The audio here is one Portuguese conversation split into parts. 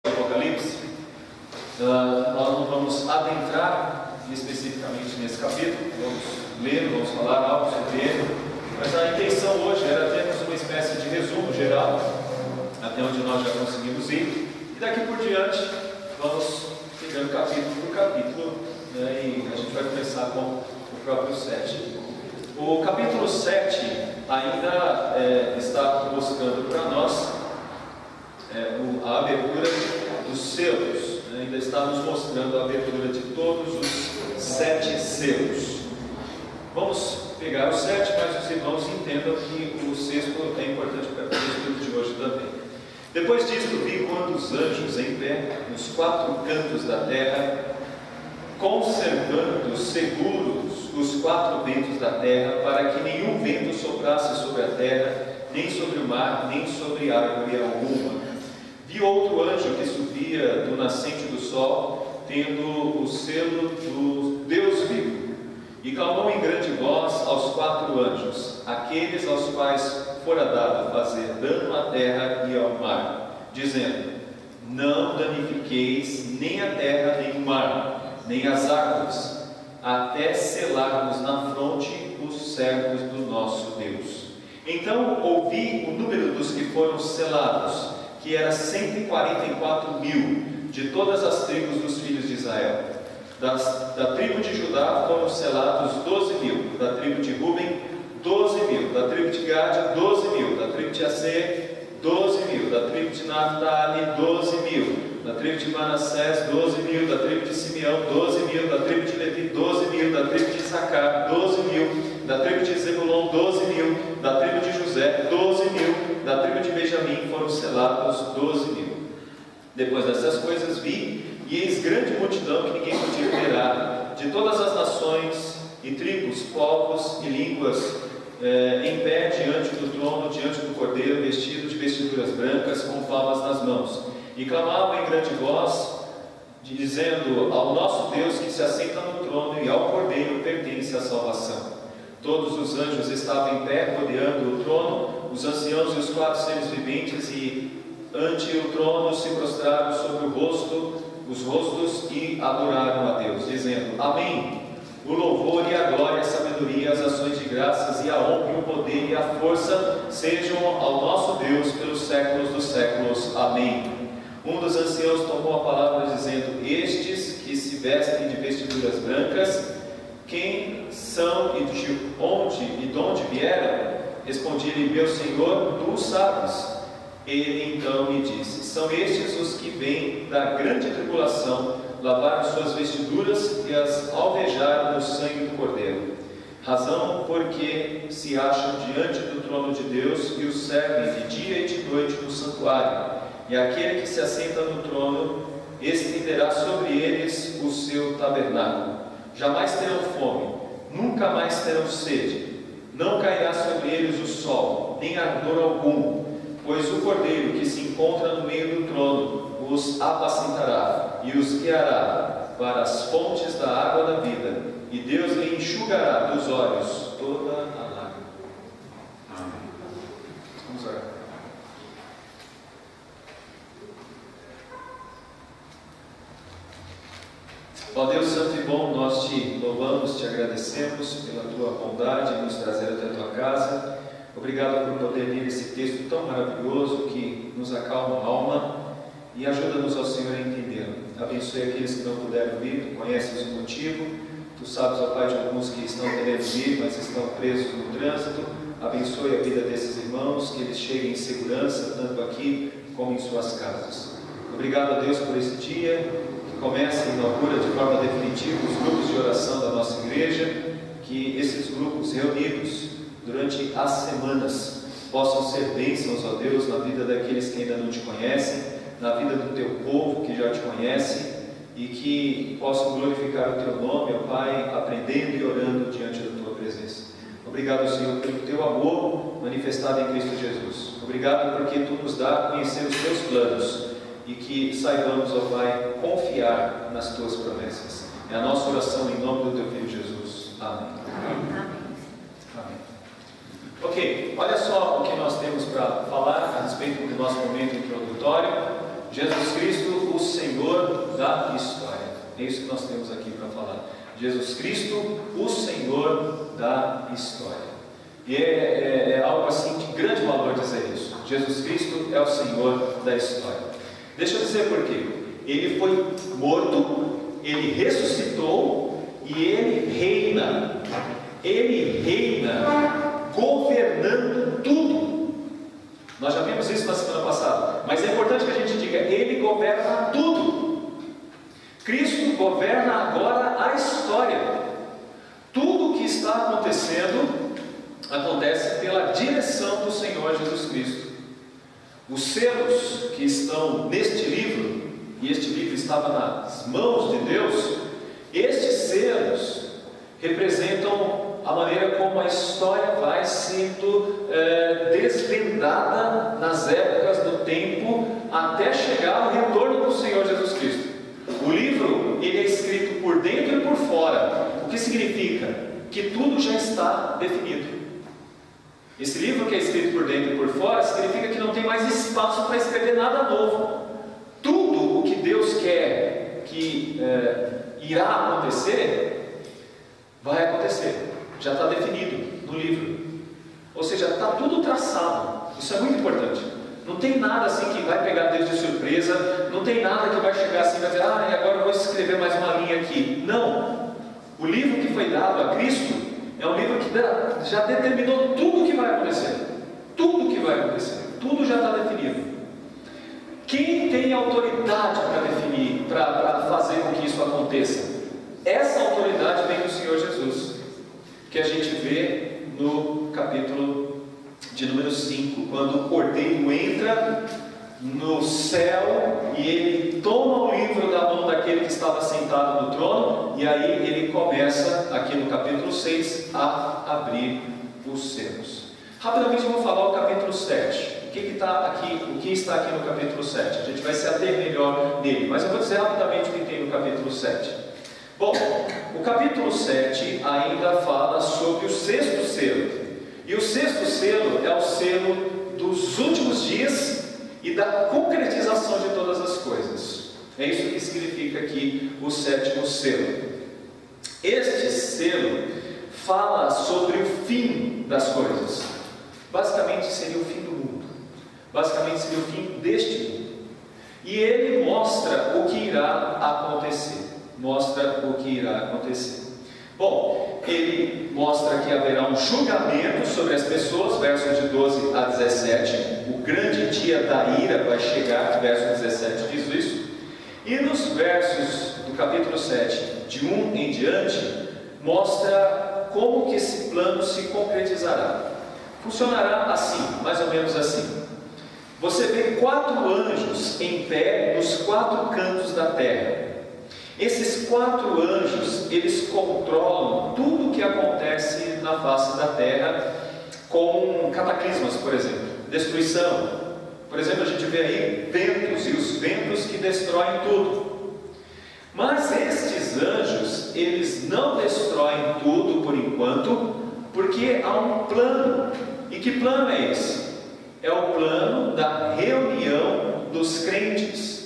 Apocalipse. Nós não vamos adentrar especificamente nesse capítulo, vamos ler, vamos falar algo sobre ele, mas a intenção hoje era termos uma espécie de resumo geral, até onde nós já conseguimos ir, e daqui por diante vamos pegando capítulo por capítulo, né, e a gente vai começar com o próprio 7. O capítulo 7 ainda está mostrando para nós a abertura dos selos, né? Ainda está nos mostrando a abertura de todos os 7 selos. Vamos pegar o 7, mas os irmãos entendam que o 6º é importante para o estudo de hoje também. Depois disto, vi quantos anjos em pé, nos 4 cantos da terra, conservando seguros os 4 ventos da terra, para que nenhum vento soprasse sobre a terra, nem sobre o mar, nem sobre árvore alguma. Vi outro anjo que subia do nascente do sol, tendo o selo do Deus vivo, e clamou em grande voz aos 4 anjos, aqueles aos quais fora dado fazer dano à terra e ao mar, dizendo: não danifiqueis nem a terra nem o mar, nem as árvores, até selarmos na fronte os servos do nosso Deus. Então ouvi o número dos que foram selados, que era 144.000, de todas as tribos dos filhos de Israel. Da tribo de Judá foram selados 12.000, da tribo de Ruben 12.000, da tribo de Gade 12.000, da tribo de Aser 12.000, da tribo de Naphtali 12.000, da tribo de Manassés 12.000, da tribo de Simeão 12.000, da tribo de Levi 12.000, da tribo de Issacar 12.000, da tribo de Zebulon 12.000, da tribo de José 12.000, da tribo de Benjamim foram selados 12.000. Depois dessas coisas vi, e eis grande multidão que ninguém podia numerar, de todas as nações e tribos, povos e línguas, em pé diante do trono, diante do Cordeiro, vestido de vestiduras brancas, com palmas nas mãos, e clamavam em grande voz, dizendo: ao nosso Deus que se assenta no trono e ao Cordeiro pertence a salvação. Todos os anjos estavam em pé, rodeando o trono, os anciãos e os 4 seres viventes, e ante o trono se prostraram sobre os rostos, e adoraram a Deus, dizendo: amém. O louvor e a glória, a sabedoria, as ações de graças e a honra e o poder e a força sejam ao nosso Deus pelos séculos dos séculos. Amém. Um dos anciãos tomou a palavra dizendo: estes que se vestem de vestiduras brancas, quem são e de onde vieram? Respondi-lhe: meu Senhor, tu o sabes. Ele então me disse: são estes os que vêm da grande tribulação, lavaram suas vestiduras e as alvejaram no sangue do Cordeiro. Razão porque se acham diante do trono de Deus e o servem de dia e de noite no santuário. E aquele que se assenta no trono estenderá sobre eles o seu tabernáculo. Jamais terão fome, nunca mais terão sede. Não cairá sobre eles o sol, nem ardor algum, pois o Cordeiro que se encontra no meio do trono os apacentará e os guiará para as fontes da água da vida, e Deus lhe enxugará dos olhos toda a lágrima. Amém. Vamos orar. Ó Deus santo e bom, nós te louvamos, te agradecemos pela tua bondade em nos trazer até a tua casa. Obrigado por poder ler esse texto tão maravilhoso que nos acalma a alma e ajuda-nos, ao Senhor, a entendê-lo. Abençoe aqueles que não puderam vir, tu conheces o motivo, tu sabes, ó Pai, de alguns que estão querendo vir, mas estão presos no trânsito. Abençoe a vida desses irmãos, que eles cheguem em segurança, tanto aqui como em suas casas. Obrigado a Deus por esse dia, que começa e inaugura de forma definitiva os grupos de oração da nossa igreja, que esses grupos reunidos durante as semanas possam ser bênçãos, ó Deus, na vida daqueles que ainda não te conhecem, na vida do teu povo que já te conhece, e que possam glorificar o teu nome, ó Pai, aprendendo e orando diante da tua presença. Obrigado, Senhor, pelo teu amor manifestado em Cristo Jesus. Obrigado porque tu nos dá a conhecer os teus planos e que saibamos, ó Pai, confiar nas tuas promessas. É a nossa oração em nome do teu Filho Jesus. Amém. Amém. Ok, olha só o que nós temos para falar a respeito do nosso momento introdutório. Jesus Cristo o Senhor da história. É isso que nós temos aqui para falar. Jesus Cristo, o Senhor da história. E é algo assim de grande valor dizer isso. Jesus Cristo é o Senhor da história. Deixa eu dizer por quê. Ele foi morto, ele ressuscitou e ele reina. Ele reina governando tudo. Nós já vimos isso na semana passada, mas é importante que a gente diga: ele governa tudo. Cristo governa agora a história. Tudo o que está acontecendo acontece pela direção do Senhor Jesus Cristo. Os selos que estão neste livro, e este livro estava nas mãos de Deus, estes selos representam a maneira como a história vai sendo desvendada nas épocas do tempo até chegar ao retorno do Senhor Jesus Cristo. O livro, ele é escrito por dentro e por fora, o que significa que tudo já está definido. Esse livro que é escrito por dentro e por fora significa que não tem mais espaço para escrever nada novo. Tudo o que Deus quer que irá acontecer, vai acontecer. Já está definido no livro. Ou seja, está tudo traçado. Isso é muito importante. Não tem nada assim que vai pegar Deus de surpresa. Não tem nada que vai chegar assim e vai dizer: ah, agora eu vou escrever mais uma linha aqui. Não. O livro que foi dado a Cristo é um livro que já determinou tudo o que vai acontecer. Tudo o que vai acontecer. Tudo já está definido. Quem tem autoridade para definir, para fazer com que isso aconteça? Essa autoridade vem do Senhor Jesus, que a gente vê no capítulo de número 5, quando o cordeiro entra no céu e ele toma o livro da mão daquele que estava sentado no trono, e aí ele começa, aqui no capítulo 6, a abrir os selos. Rapidamente eu vou falar o capítulo 7. O que está aqui no capítulo 7? A gente vai se ater melhor nele, mas eu vou dizer rapidamente o que tem no capítulo 7. Bom, o capítulo 7 ainda fala sobre o sexto selo. E o sexto selo é o selo dos últimos dias e da concretização de todas as coisas. É isso que significa aqui o sétimo selo. Este selo fala sobre o fim das coisas. Basicamente seria o fim do mundo. Basicamente seria o fim deste mundo. E ele mostra o que irá acontecer. Bom, ele mostra que haverá um julgamento sobre as pessoas, versos de 12 a 17. O grande dia da ira vai chegar, verso 17 diz isso. E nos versos do capítulo 7, de 1 em diante, mostra como que esse plano se concretizará. Funcionará assim, mais ou menos assim. Você vê 4 anjos em pé nos 4 cantos da terra. Esses 4 anjos, eles controlam tudo o que acontece na face da terra, com cataclismas, por exemplo, destruição. Por exemplo, a gente vê aí ventos, e os ventos que destroem tudo. Mas estes anjos, eles não destroem tudo por enquanto, porque há um plano. E que plano é esse? É o plano da reunião dos crentes.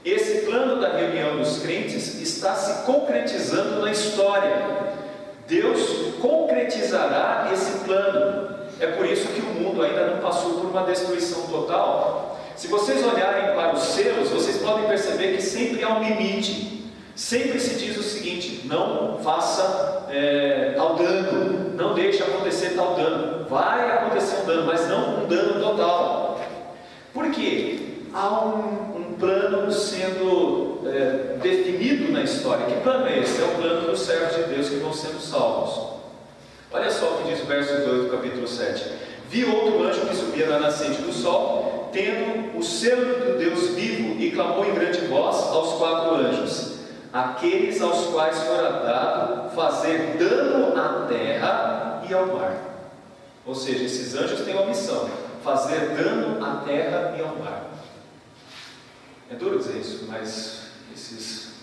Esse plano da reunião dos crentes está se concretizando na história. Deus concretizará esse plano. É por isso que o mundo ainda não passou por uma destruição total. Se vocês olharem para os selos, vocês podem perceber que sempre há um limite. Sempre se diz o seguinte: não faça tal dano, não deixe acontecer tal dano. Vai acontecer um dano, mas não um dano total. Por quê? Há um plano sendo definido na história. Que plano é esse? É o plano dos servos de Deus que vão sendo salvos. Olha só o que diz o verso 2 do capítulo 7. Vi outro anjo que subia na nascente do sol, tendo o selo do Deus vivo, e clamou em grande voz aos 4 anjos, aqueles aos quais fora dado fazer dano à terra e ao mar. Ou seja, esses anjos têm uma missão: fazer dano à terra e ao mar. É duro dizer isso, mas esses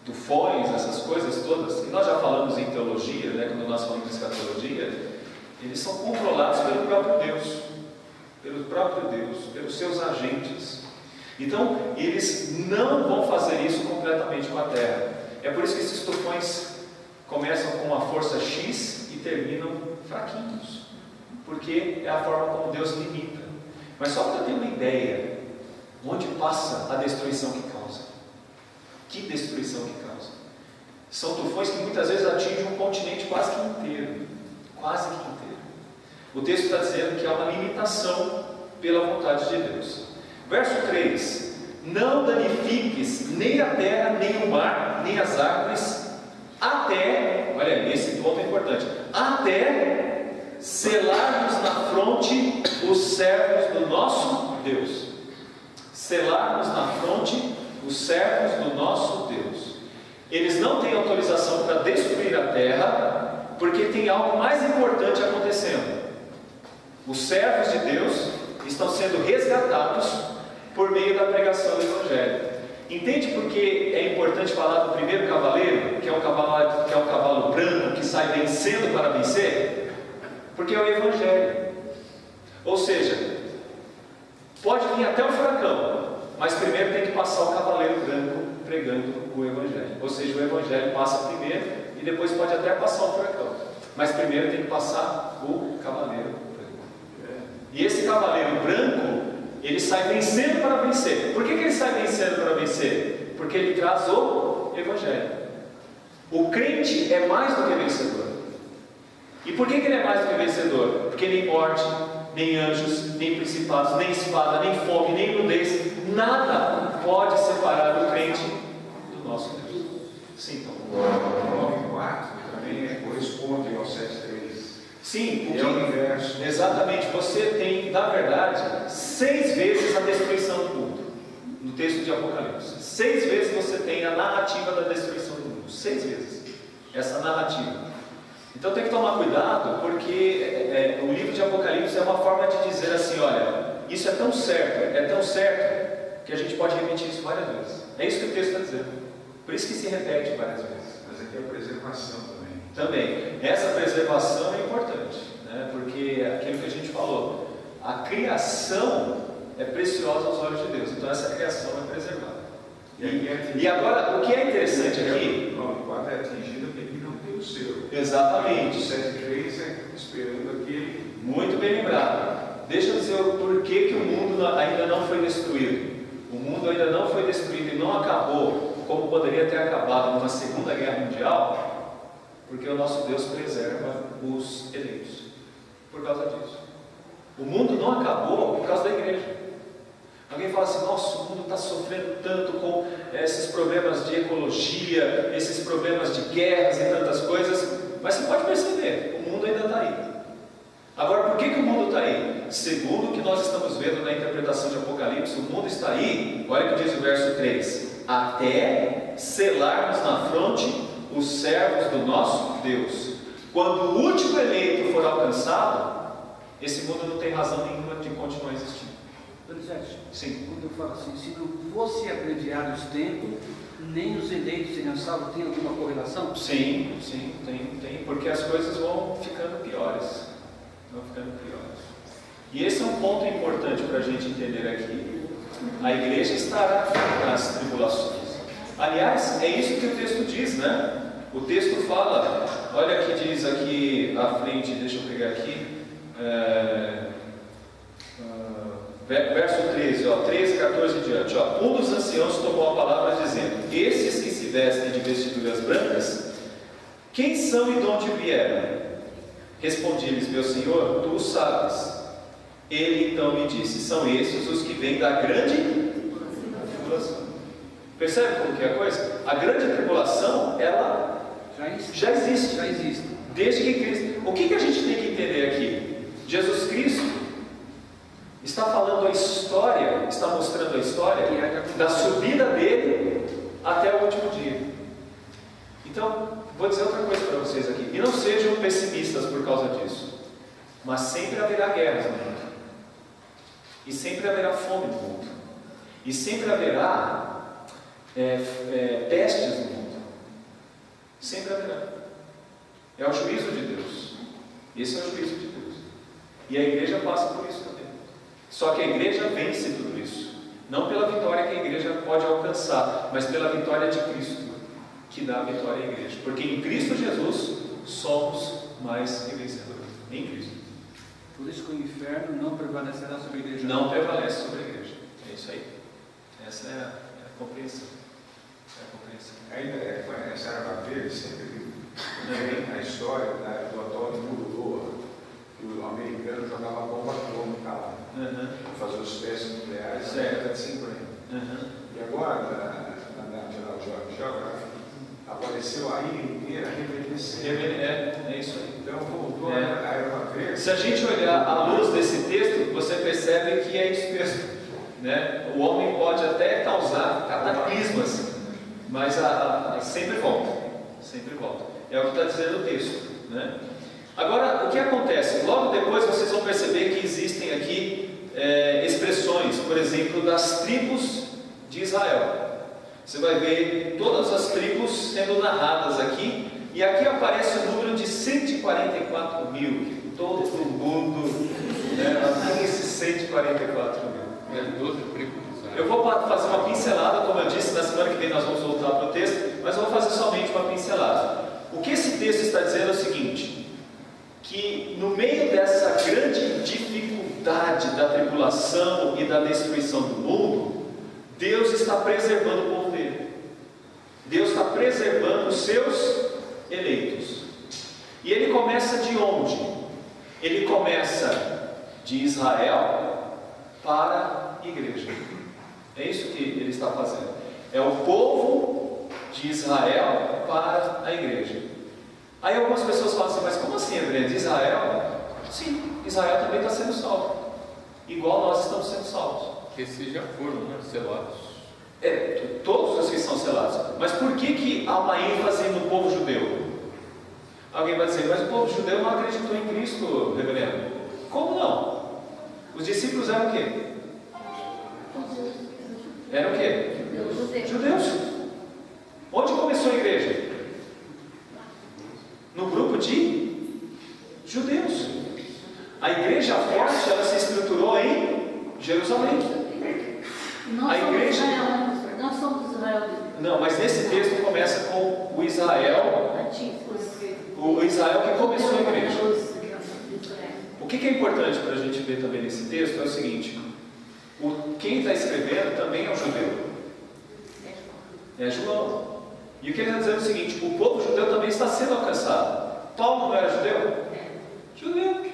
tufões, essas coisas todas, que nós já falamos em teologia, né, quando nós falamos de escatologia, eles são controlados pelo próprio Deus, pelos seus agentes. Então, eles não vão fazer isso completamente com a terra. É por isso que esses tufões começam com uma força X e terminam fraquinhos, porque é a forma como Deus limita. Mas só para ter uma ideia, onde passa a destruição que causa? Que destruição que causa? São tufões que muitas vezes atingem um continente quase que inteiro. Quase que inteiro. O texto está dizendo que há uma limitação pela vontade de Deus. Verso 3: não danifiques nem a terra, nem o mar, nem as árvores, até, olha, esse ponto é importante, até selarmos na fronte os servos do nosso Deus. Selarmos na fronte os servos do nosso Deus. Eles não têm autorização para destruir a terra, porque tem algo mais importante acontecendo. Os servos de Deus estão sendo resgatados por meio da pregação do Evangelho. Entende por que é importante falar do primeiro cavaleiro, que é um cavalo branco que sai vencendo para vencer? Porque é o Evangelho. Ou seja, pode vir até o furacão, mas primeiro tem que passar o cavaleiro branco pregando o Evangelho. Ou seja, o Evangelho passa primeiro e depois pode até passar o furacão, mas primeiro tem que passar o cavaleiro branco. E esse cavaleiro branco, ele sai vencendo para vencer. Por que ele sai vencendo para vencer? Porque ele traz o Evangelho. O crente é mais do que vencedor. E por que ele é mais do que vencedor? Porque nem morte, nem anjos, nem principados, nem espada, nem fome, nem nudez, nada pode separar o crente do nosso Deus. Sim, então. O 9:4 também corresponde ao 7:3. Sim, é o inverso. Exatamente. Você tem, na verdade, 6 vezes a destruição do mundo. No texto de Apocalipse. 6 vezes você tem a narrativa da destruição do mundo. 6 vezes. Essa narrativa. Então tem que tomar cuidado, porque o livro de Apocalipse é uma forma de dizer assim, olha, isso é tão certo, que a gente pode repetir isso várias vezes. É isso que o texto está dizendo. Por isso que se repete várias vezes. Mas aqui é a preservação também. Também. Essa preservação é importante, né? Porque é aquilo que a gente falou, a criação é preciosa aos olhos de Deus. Então essa criação é preservada. E agora, o que é interessante aqui... O 9:4 é atingido porque ele não tem o seu. Exatamente. O 7:3 é esperando aquele... Muito bem lembrado. Deixa eu dizer o porquê que o mundo ainda não foi destruído. O mundo ainda não foi destruído e não acabou, como poderia ter acabado numa Segunda Guerra Mundial, porque o nosso Deus preserva os eleitos. Por causa disso. O mundo não acabou por causa da igreja. Alguém fala assim, nossa, o mundo está sofrendo tanto com esses problemas de ecologia, esses problemas de guerras e tantas coisas, mas você pode perceber, o mundo ainda está aí. Agora, por que o mundo está aí? Segundo o que nós estamos vendo na interpretação de Apocalipse, o mundo está aí, olha o que diz o verso 3, até selarmos na fronte os servos do nosso Deus. Quando o último eleito for alcançado, esse mundo não tem razão nenhuma de continuar existindo. Donizete, Sim. quando eu falo assim, se não fosse abreviado os tempos, nem os eleitos seriam salvos, tem alguma correlação? Sim, tem, porque as coisas vão ficando piores. E esse é um ponto importante para a gente entender aqui. A igreja estará nas tribulações. Aliás, é isso que o texto diz, né? O texto fala, olha que diz aqui à frente, deixa eu pegar aqui, verso 13, 13, 14 e diante. Um dos anciãos tomou a palavra dizendo, esses que se vestem de vestiduras brancas, quem são e de onde vieram? Respondi-lhes, meu senhor, tu o sabes. Ele então me disse, são esses os que vêm da grande tribulação. Percebe como que é a coisa? A grande tribulação, ela já existe. Desde que Cristo... O que a gente tem que entender aqui? Jesus Cristo está falando a história, está mostrando a história da subida dele até o último dia. Então, vou dizer outra coisa para vocês aqui. E não sejam pessimistas por causa disso. Mas sempre haverá guerras no mundo. E sempre haverá fome no mundo. E sempre haverá pestes no mundo. Sempre haverá. É o juízo de Deus. Esse é o juízo de Deus. E a igreja passa por isso também. Só que a igreja vence tudo isso. Não pela vitória que a igreja pode alcançar, mas pela vitória de Cristo, que dá a vitória à igreja. Porque em Cristo Jesus somos mais que vencedores. Em Cristo. Por isso que o inferno não prevalecerá sobre a igreja. Não prevalece sobre a igreja. É isso aí. Essa é a compreensão. Ainda conhece a Arma Verde, sempre a história do Antônio Murulô, que o americano jogava bomba atômica lá, para fazer os testes nucleares na década de 50. E agora, na National Geographic, apareceu a ilha inteira reverdecer. É isso aí. Então voltou a Arma Verde. Se a gente olhar à luz desse texto, você percebe que é isso mesmo, né? O homem pode até causar cataclismas, mas sempre volta. É o que está dizendo o texto, né? Agora, o que acontece? Logo depois vocês vão perceber que existem aqui expressões, por exemplo, das tribos de Israel. Você vai ver todas as tribos sendo narradas aqui, e aqui aparece o número de 144 mil. Todo mundo, tem esses 144 mil. 12 tribos de Israel. Eu vou fazer uma pincelada, como eu disse, na semana que vem nós vamos voltar para o texto, mas eu vou fazer somente uma pincelada. O que esse texto está dizendo é o seguinte: que no meio dessa grande dificuldade da tribulação e da destruição do mundo, Deus está preservando o povo dele. Deus está preservando os seus eleitos. E ele começa de onde? Ele começa de Israel para a igreja. É isso que ele está fazendo. É o povo de Israel para a igreja. Aí algumas pessoas falam assim: mas como assim, André? De Israel? Sim, Israel também está sendo salvo, igual nós estamos sendo salvos. Esses já foram, selados. Todos os que são selados. Mas por que há uma ênfase no povo judeu? Alguém vai dizer: mas o povo judeu não acreditou em Cristo, reverendo. Como não? Os discípulos eram o quê? Eram o quê? Judeus. Onde começou a igreja? No grupo de judeus. A igreja forte, ela se estruturou em Jerusalém. A igreja... Nós somos Israel. Não, mas nesse texto começa com o Israel. O Israel que começou a igreja. O que é importante para a gente ver também nesse texto é o seguinte: quem está escrevendo também é um judeu. É João. E o que ele está dizendo é o seguinte: o povo judeu também está sendo alcançado. Paulo não era judeu? Judeu.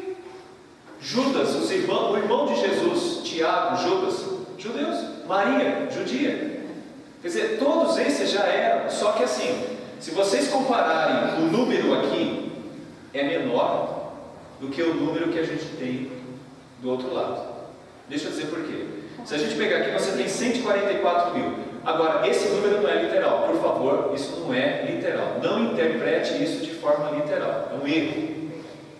Judas, o irmão de Jesus, Tiago, Judas, judeus. Maria, judia. Quer dizer, todos esses já eram. Só que assim, se vocês compararem o número aqui, é menor do que o número que a gente tem do outro lado. Deixa eu dizer por quê. Se a gente pegar aqui, você tem 144 mil. Agora, esse número não é literal. Por favor, isso não é literal. Não interprete isso de forma literal. É um erro.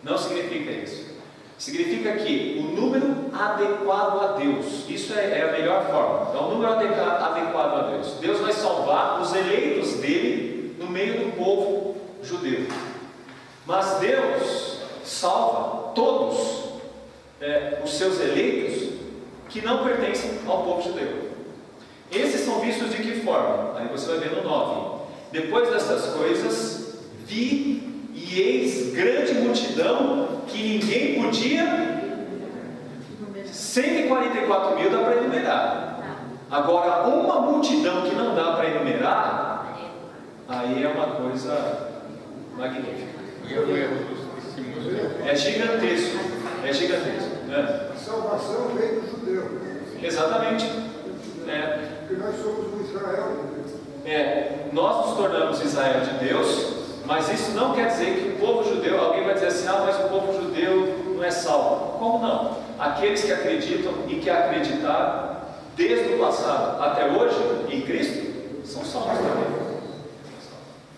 Não significa isso. Significa que o número adequado a Deus. Isso é a melhor forma. É um número adequado a Deus. Deus vai salvar os eleitos dele no meio do povo judeu. Mas Deus salva todos os seus eleitos que não pertencem ao povo judeu. Esses são vistos de que forma? Aí você vai ver no 9. Depois dessas coisas, vi e eis grande multidão que ninguém podia. 144 mil dá para enumerar. Agora, uma multidão que não dá para enumerar, aí é uma coisa magnífica. E o erro dos testemunhos. É gigantesco. É gigantesco. Né? A salvação vem do judeu. Exatamente. Porque nós somos o Israel. Nós nos tornamos Israel de Deus, mas isso não quer dizer que o povo judeu, alguém vai dizer assim: mas o povo judeu não é salvo. Como não? Aqueles que acreditam e que acreditaram desde o passado até hoje em Cristo são salvos também.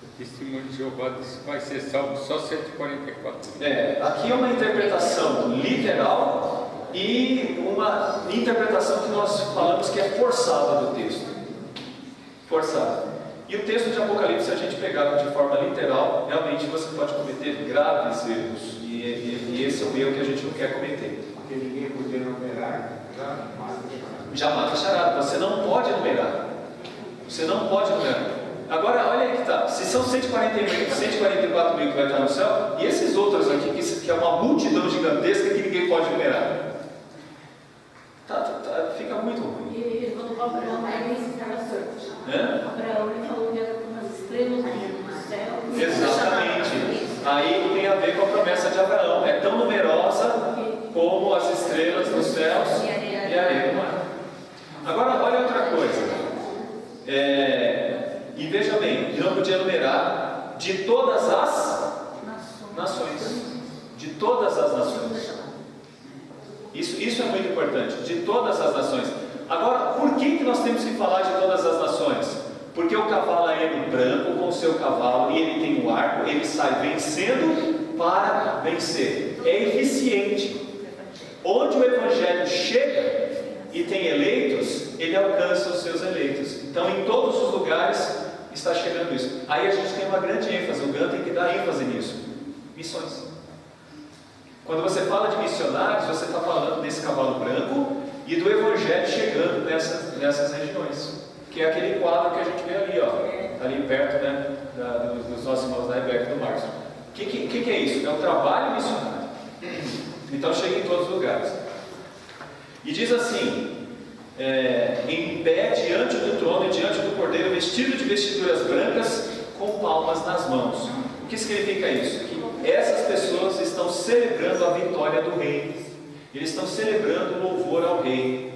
O testemunho de Jeová vai ser salvo só 144. Aqui é uma interpretação literal e uma interpretação que nós falamos que é forçada do texto. Forçada. E o texto de Apocalipse, se a gente pegar de forma literal, realmente você pode cometer graves erros. E esse é o erro que a gente não quer cometer. Porque ninguém podia numerar, Já mata charada. Você não pode numerar. Você não pode numerar. Agora, olha aí que tá. Se são 144 mil que vai estar no céu, e esses outros aqui, que é uma multidão gigantesca que ninguém pode numerar. Fica muito ruim. E ele falou para Abraão, ele estava certo. Abraão, ele falou que era umas estrelas no céu. Exatamente. Aí tem a ver com a promessa de Abraão. É tão numerosa como as estrelas dos céus e a areia do mar. Agora, olha outra coisa. E veja bem, não podia numerar de todas as nações. De todas as nações. Isso é muito importante. De todas as nações. Agora, por que nós temos que falar de todas as nações? Porque o cavalo é branco com o seu cavalo e ele tem um arco, ele sai vencendo para vencer. É eficiente. Onde o Evangelho chega e tem eleitos, ele alcança os seus eleitos. Então, em todos os lugares está chegando isso. Aí a gente tem uma grande ênfase, o GAN tem que dar ênfase nisso. Missões. Quando você fala de missionários, você está falando desse cavalo branco e do Evangelho chegando nessas regiões. Que é aquele quadro que a gente vê ali, ó, ali perto, né, dos nossos irmãos da Rebeca e do Marcos. O que é isso? É o trabalho missionário. Então chega em todos os lugares. E diz assim: em pé diante do trono e diante do Cordeiro, vestido de vestiduras brancas, com palmas nas mãos. O que significa isso? Que essas pessoas estão celebrando a vitória do rei. Eles estão celebrando o louvor ao rei.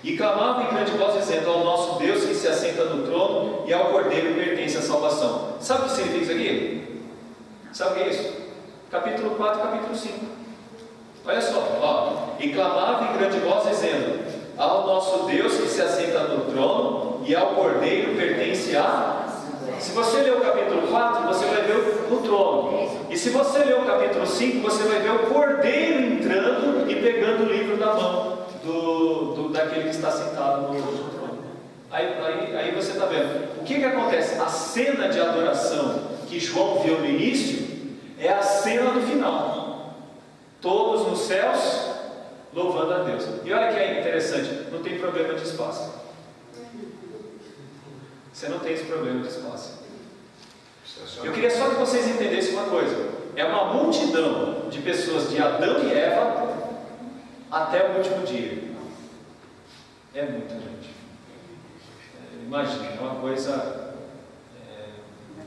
E clamavam em grande voz, dizendo: ao nosso Deus que se assenta no trono e ao Cordeiro pertence a salvação. Sabe o que significa isso aqui? Sabe o que é isso? Capítulo 4, capítulo 5. Olha só, ó. E clamavam em grande voz, dizendo: ao nosso Deus que se assenta no trono e ao Cordeiro pertence a... Se você ler o capítulo 4, você vai ver o trono. E se você ler o capítulo 5, você vai ver o Cordeiro entrando e pegando o livro da mão daquele que está sentado no trono. Aí você está vendo. O que acontece? A cena de adoração que João viu no início é a cena do final. Todos nos céus louvando a Deus. E olha que é interessante, não tem problema de espaço. Você não tem esse problema de espaço. Eu queria só que vocês entendessem uma coisa. É uma multidão de pessoas de Adão e Eva até o último dia. É muita gente. Imagina, é uma coisa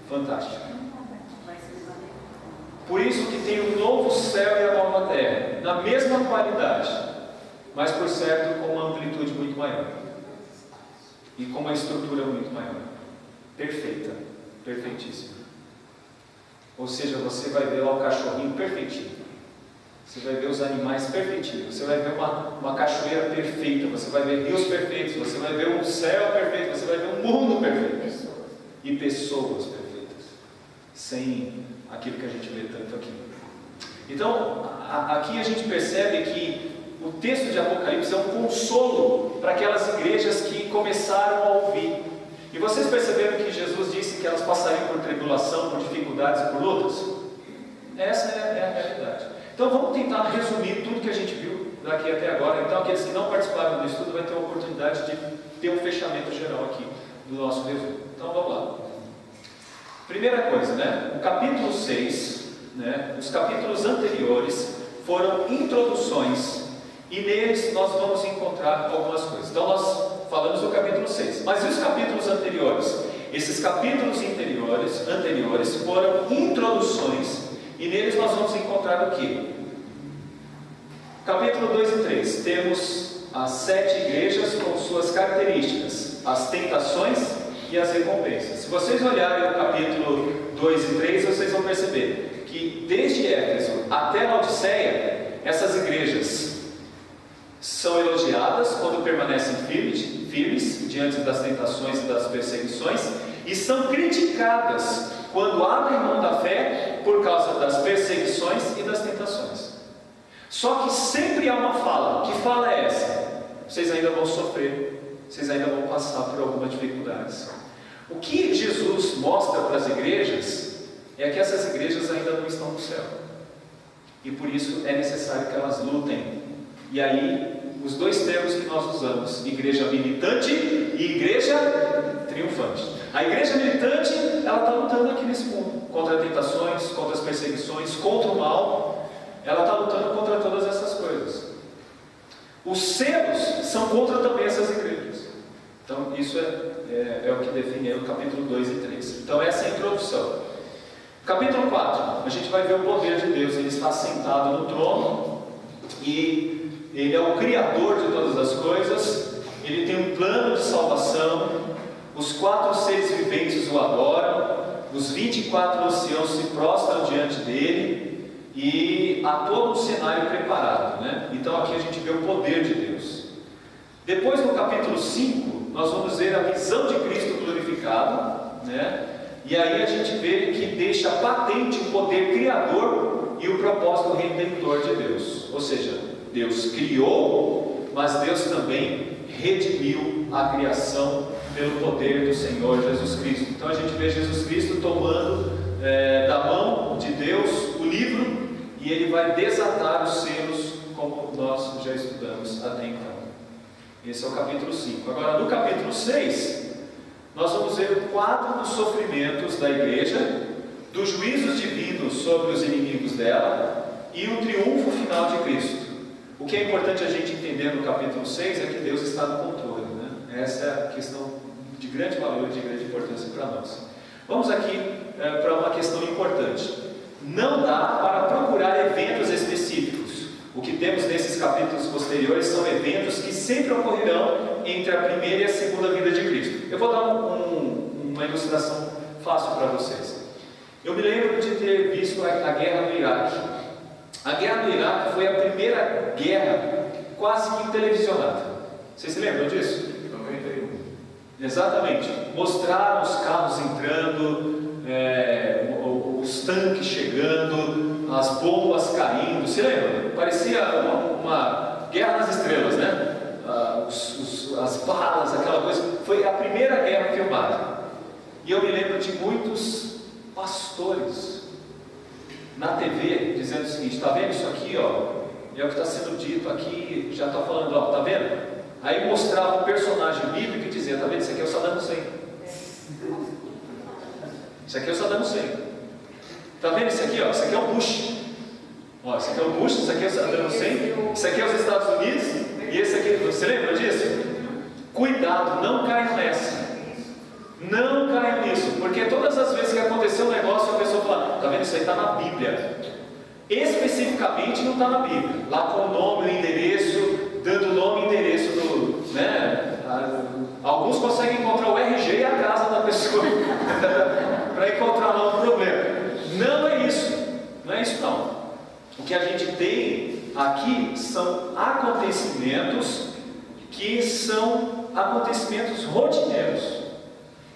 fantástica. Por isso que tem um novo céu e a nova terra, na mesma qualidade, mas por certo com uma amplitude muito maior e com uma estrutura muito maior, perfeita, perfeitíssima. Ou seja, você vai ver lá o cachorrinho perfeitinho, você vai ver os animais perfeitinhos, você vai ver uma cachoeira perfeita, você vai ver rios perfeitos, você vai ver um céu perfeito, você vai ver um mundo perfeito e pessoas perfeitas, sem aquilo que a gente vê tanto aqui. Então, aqui a gente percebe que o texto de Apocalipse é um consolo para aquelas igrejas que começaram a ouvir. E vocês perceberam que Jesus disse que elas passariam por tribulação, por dificuldades e por lutas? Essa é a realidade. Então vamos tentar resumir tudo que a gente viu daqui até agora. Então aqueles que não participaram do estudo vão ter a oportunidade de ter um fechamento geral aqui do nosso resumo. Então vamos lá. Primeira coisa, né? O capítulo 6, né? Os capítulos anteriores foram introduções e neles nós vamos encontrar algumas coisas. Então nós falamos do capítulo 6, mas e os capítulos anteriores? Esses capítulos anteriores foram introduções e neles nós vamos encontrar o que? Capítulo 2 e 3, temos as 7 igrejas com suas características, as tentações e as recompensas. Se vocês olharem o capítulo 2 e 3, vocês vão perceber que desde Éfeso até Laodiceia, essas igrejas são elogiadas quando permanecem firmes diante das tentações e das perseguições, e são criticadas quando abrem mão da fé por causa das perseguições e das tentações. Só que sempre há uma fala. Que fala é essa? Vocês ainda vão sofrer, vocês ainda vão passar por algumas dificuldades. O que Jesus mostra para as igrejas é que essas igrejas ainda não estão no céu. E por isso é necessário que elas lutem. E aí, os dois termos que nós usamos, igreja militante e igreja triunfante. A igreja militante, ela está lutando aqui nesse mundo, contra tentações, contra as perseguições, contra o mal. Ela está lutando contra todas essas coisas. Os selos são contra também essas igrejas. Então, isso é o que define aí o capítulo 2 e 3. Então, essa é a introdução. Capítulo 4, a gente vai ver o poder de Deus. Ele está sentado no trono e Ele é o Criador de todas as coisas. Ele tem um plano de salvação. Os 4 seres viventes o adoram. Os 24 anciãos se prostram diante dele. E há todo um cenário preparado, né? Então aqui a gente vê o poder de Deus. Depois no capítulo 5, nós vamos ver a visão de Cristo glorificado, né? E aí a gente vê que deixa patente o poder criador e o propósito redentor de Deus. Ou seja, Deus criou, mas Deus também redimiu a criação pelo poder do Senhor Jesus Cristo. Então a gente vê Jesus Cristo tomando da mão de Deus o livro e Ele vai desatar os selos, como nós já estudamos até então. Esse é o capítulo 5. Agora no capítulo 6, nós vamos ver o quadro dos sofrimentos da igreja, dos juízos divinos sobre os inimigos dela e o triunfo final de Cristo. O que é importante a gente entender no capítulo 6 é que Deus está no controle, né? Essa é a questão de grande valor e de grande importância para nós. Vamos aqui para uma questão importante. Não dá para procurar eventos específicos. O que temos nesses capítulos posteriores são eventos que sempre ocorrerão entre a primeira e a segunda vinda de Cristo. Eu vou dar uma ilustração fácil para vocês. Eu me lembro de ter visto a guerra no Iraque. A guerra no Iraque foi a primeira guerra quase que televisionada. Vocês se lembram disso? 91. Exatamente. Mostraram os carros entrando, os tanques chegando, as bombas caindo. Se lembra? Parecia uma guerra nas estrelas, né? As balas, aquela coisa. Foi a primeira guerra filmada. E eu me lembro de muitos pastores na TV dizendo o seguinte: está vendo isso aqui, ó? É o que está sendo dito aqui, já está falando, ó, está vendo? Aí mostrava um personagem bíblico e dizia: está vendo, isso aqui é o Saddam Hussein. Isso aqui é o Saddam Hussein. Está vendo isso aqui, ó? Isso aqui é o Bush. Ó, isso aqui é o Bush, isso aqui é o Saddam Hussein, isso aqui é os Estados Unidos, e esse aqui, você lembra disso? Cuidado, não caiam nessa. Não caiam nisso, porque todas as vezes que aconteceu um negócio, a pessoa fala: está vendo, isso aí está na Bíblia. Especificamente não está na Bíblia, lá com o nome, o endereço, dando o nome e endereço do, né? Alguns conseguem encontrar o RG e a casa da pessoa para encontrar lá um problema. Não é isso, não é isso não. O que a gente tem aqui são acontecimentos que são acontecimentos rotineiros.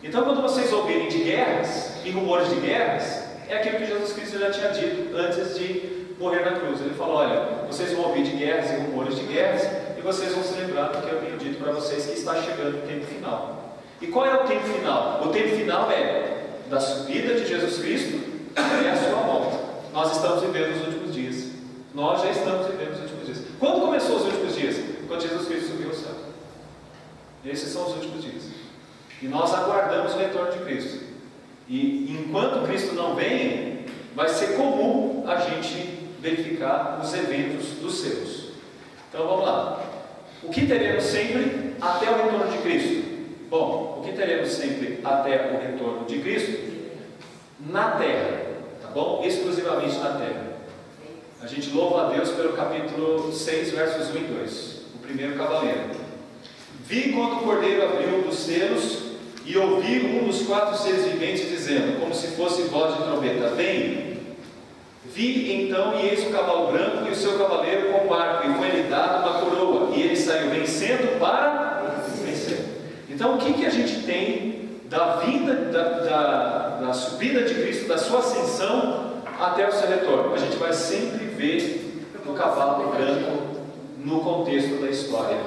Então, quando vocês ouvirem de guerras e rumores de guerras, é aquilo que Jesus Cristo já tinha dito antes de morrer na cruz. Ele falou: olha, vocês vão ouvir de guerras e rumores de guerras, e vocês vão se lembrar do que eu tenho dito para vocês, que está chegando o tempo final. E qual é o tempo final? O tempo final é da subida de Jesus Cristo e a sua volta. Nós estamos vivendo os últimos dias. Nós já estamos vivendo os últimos dias. Quando começou os últimos dias? Quando Jesus Cristo subiu ao céu. Esses são os últimos dias. E nós aguardamos o retorno de Cristo. E enquanto Cristo não vem, vai ser comum a gente verificar os eventos dos seus. Então vamos lá. O que teremos sempre até o retorno de Cristo? Bom, o que teremos sempre até o retorno de Cristo? Na terra, tá bom? Exclusivamente na terra. A gente louva a Deus pelo capítulo 6, versos 1 e 2. O primeiro cavaleiro. Vi quando o cordeiro abriu um dos selos e ouvi um dos 4 seres viventes dizendo, como se fosse voz de trombeta: vem. Vi então, e eis o cavalo branco e o seu cavaleiro com o arco, e foi-lhe dado uma coroa, e ele saiu vencendo para vencer. Então, o que a gente tem da vinda, da subida de Cristo, da sua ascensão até o seu retorno? A gente vai sempre ver o cavalo branco no contexto da história,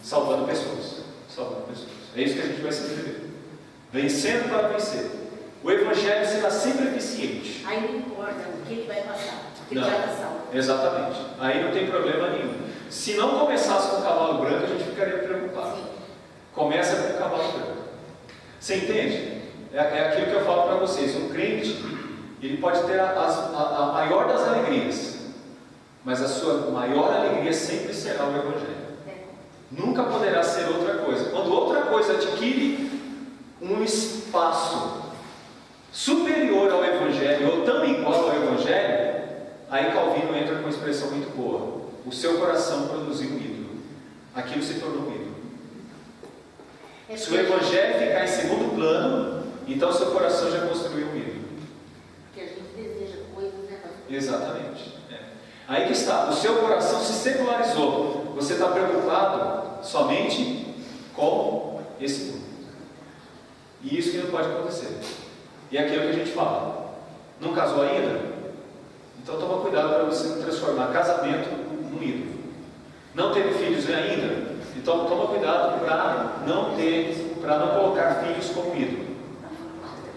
salvando pessoas. É isso que a gente vai sempre ver. Vencendo para vencer. O Evangelho será sempre eficiente. Aí não importa o que ele vai passar, porque ele Não, vai passar. exatamente. Aí não tem problema nenhum. Se não começasse com o cavalo branco, a gente ficaria preocupado. Sim. Começa com o cavalo branco. Você entende? É aquilo que eu falo para vocês. Um crente, ele pode ter a maior das alegrias, mas a sua maior alegria sempre será o Evangelho. Nunca poderá ser outra coisa. Quando outra coisa adquire um espaço superior ao Evangelho, ou tão igual ao Evangelho, aí Calvino entra com uma expressão muito boa: o seu coração produziu um ídolo. Aquilo se tornou um ídolo. Se o Evangelho ficar em segundo plano, então seu coração já construiu um ídolo. Porque a gente deseja coisas, né? Exatamente. Aí que está, o seu coração se secularizou. Você está preocupado somente com esse mundo. E isso que não pode acontecer. E é aquilo que a gente fala. Não casou ainda? Então toma cuidado para você não transformar casamento num ídolo. Não teve filhos ainda? Então toma cuidado para não colocar filhos como ídolo.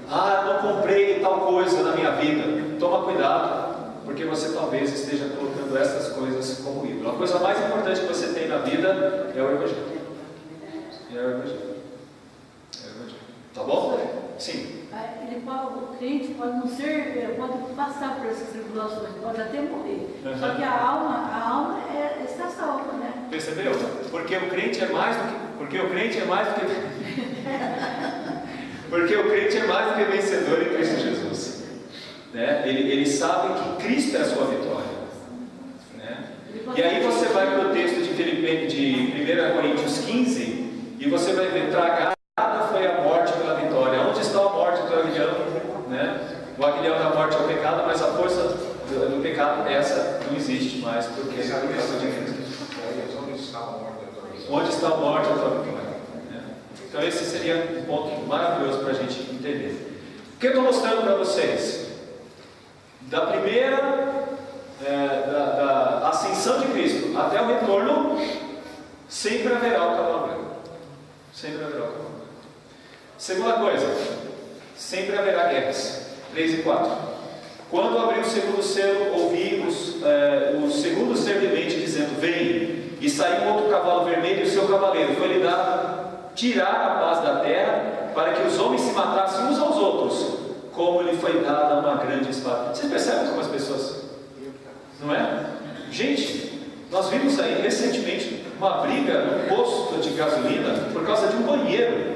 Ah, não comprei tal coisa na minha vida. Toma cuidado, porque você talvez esteja colocando essas coisas como ídolo. A coisa mais importante que você tem na vida é o Evangelho. É o Evangelho. Tá bom? Sim. O crente pode não ser, pode passar por essas tribulações, pode até morrer. Só que a alma está salva, né? Percebeu? Porque o crente é mais do que. Porque o crente é mais do que vencedor em Cristo Jesus. Né? Ele sabe que Cristo é a sua vitória. Né? E aí você vai para o texto de 1 Coríntios 15 e você vai ver: tragada foi a morte pela vitória. Onde está a morte do aguilhão? Né? O aguilhão da morte é o pecado, mas a força do pecado, essa não existe mais, porque é por causa de Cristo. Onde está a morte, a tua vitória? Então esse seria um ponto maravilhoso para a gente entender. O que eu estou mostrando para vocês? Da primeira, da ascensão de Cristo até o retorno, sempre haverá o cavalo branco. Sempre haverá o cavalo branco. Segunda coisa, sempre haverá guerras. 3 e 4. Quando abri o segundo selo, ouvi o segundo ser vivente dizendo: vem. E saiu outro cavalo vermelho e o seu cavaleiro. Foi-lhe dado tirar a paz da terra, para que os homens se matassem uns aos outros, como lhe foi dada uma grande espada. Vocês percebem como as pessoas, não é? Gente, nós vimos aí recentemente uma briga no posto de gasolina por causa de um banheiro.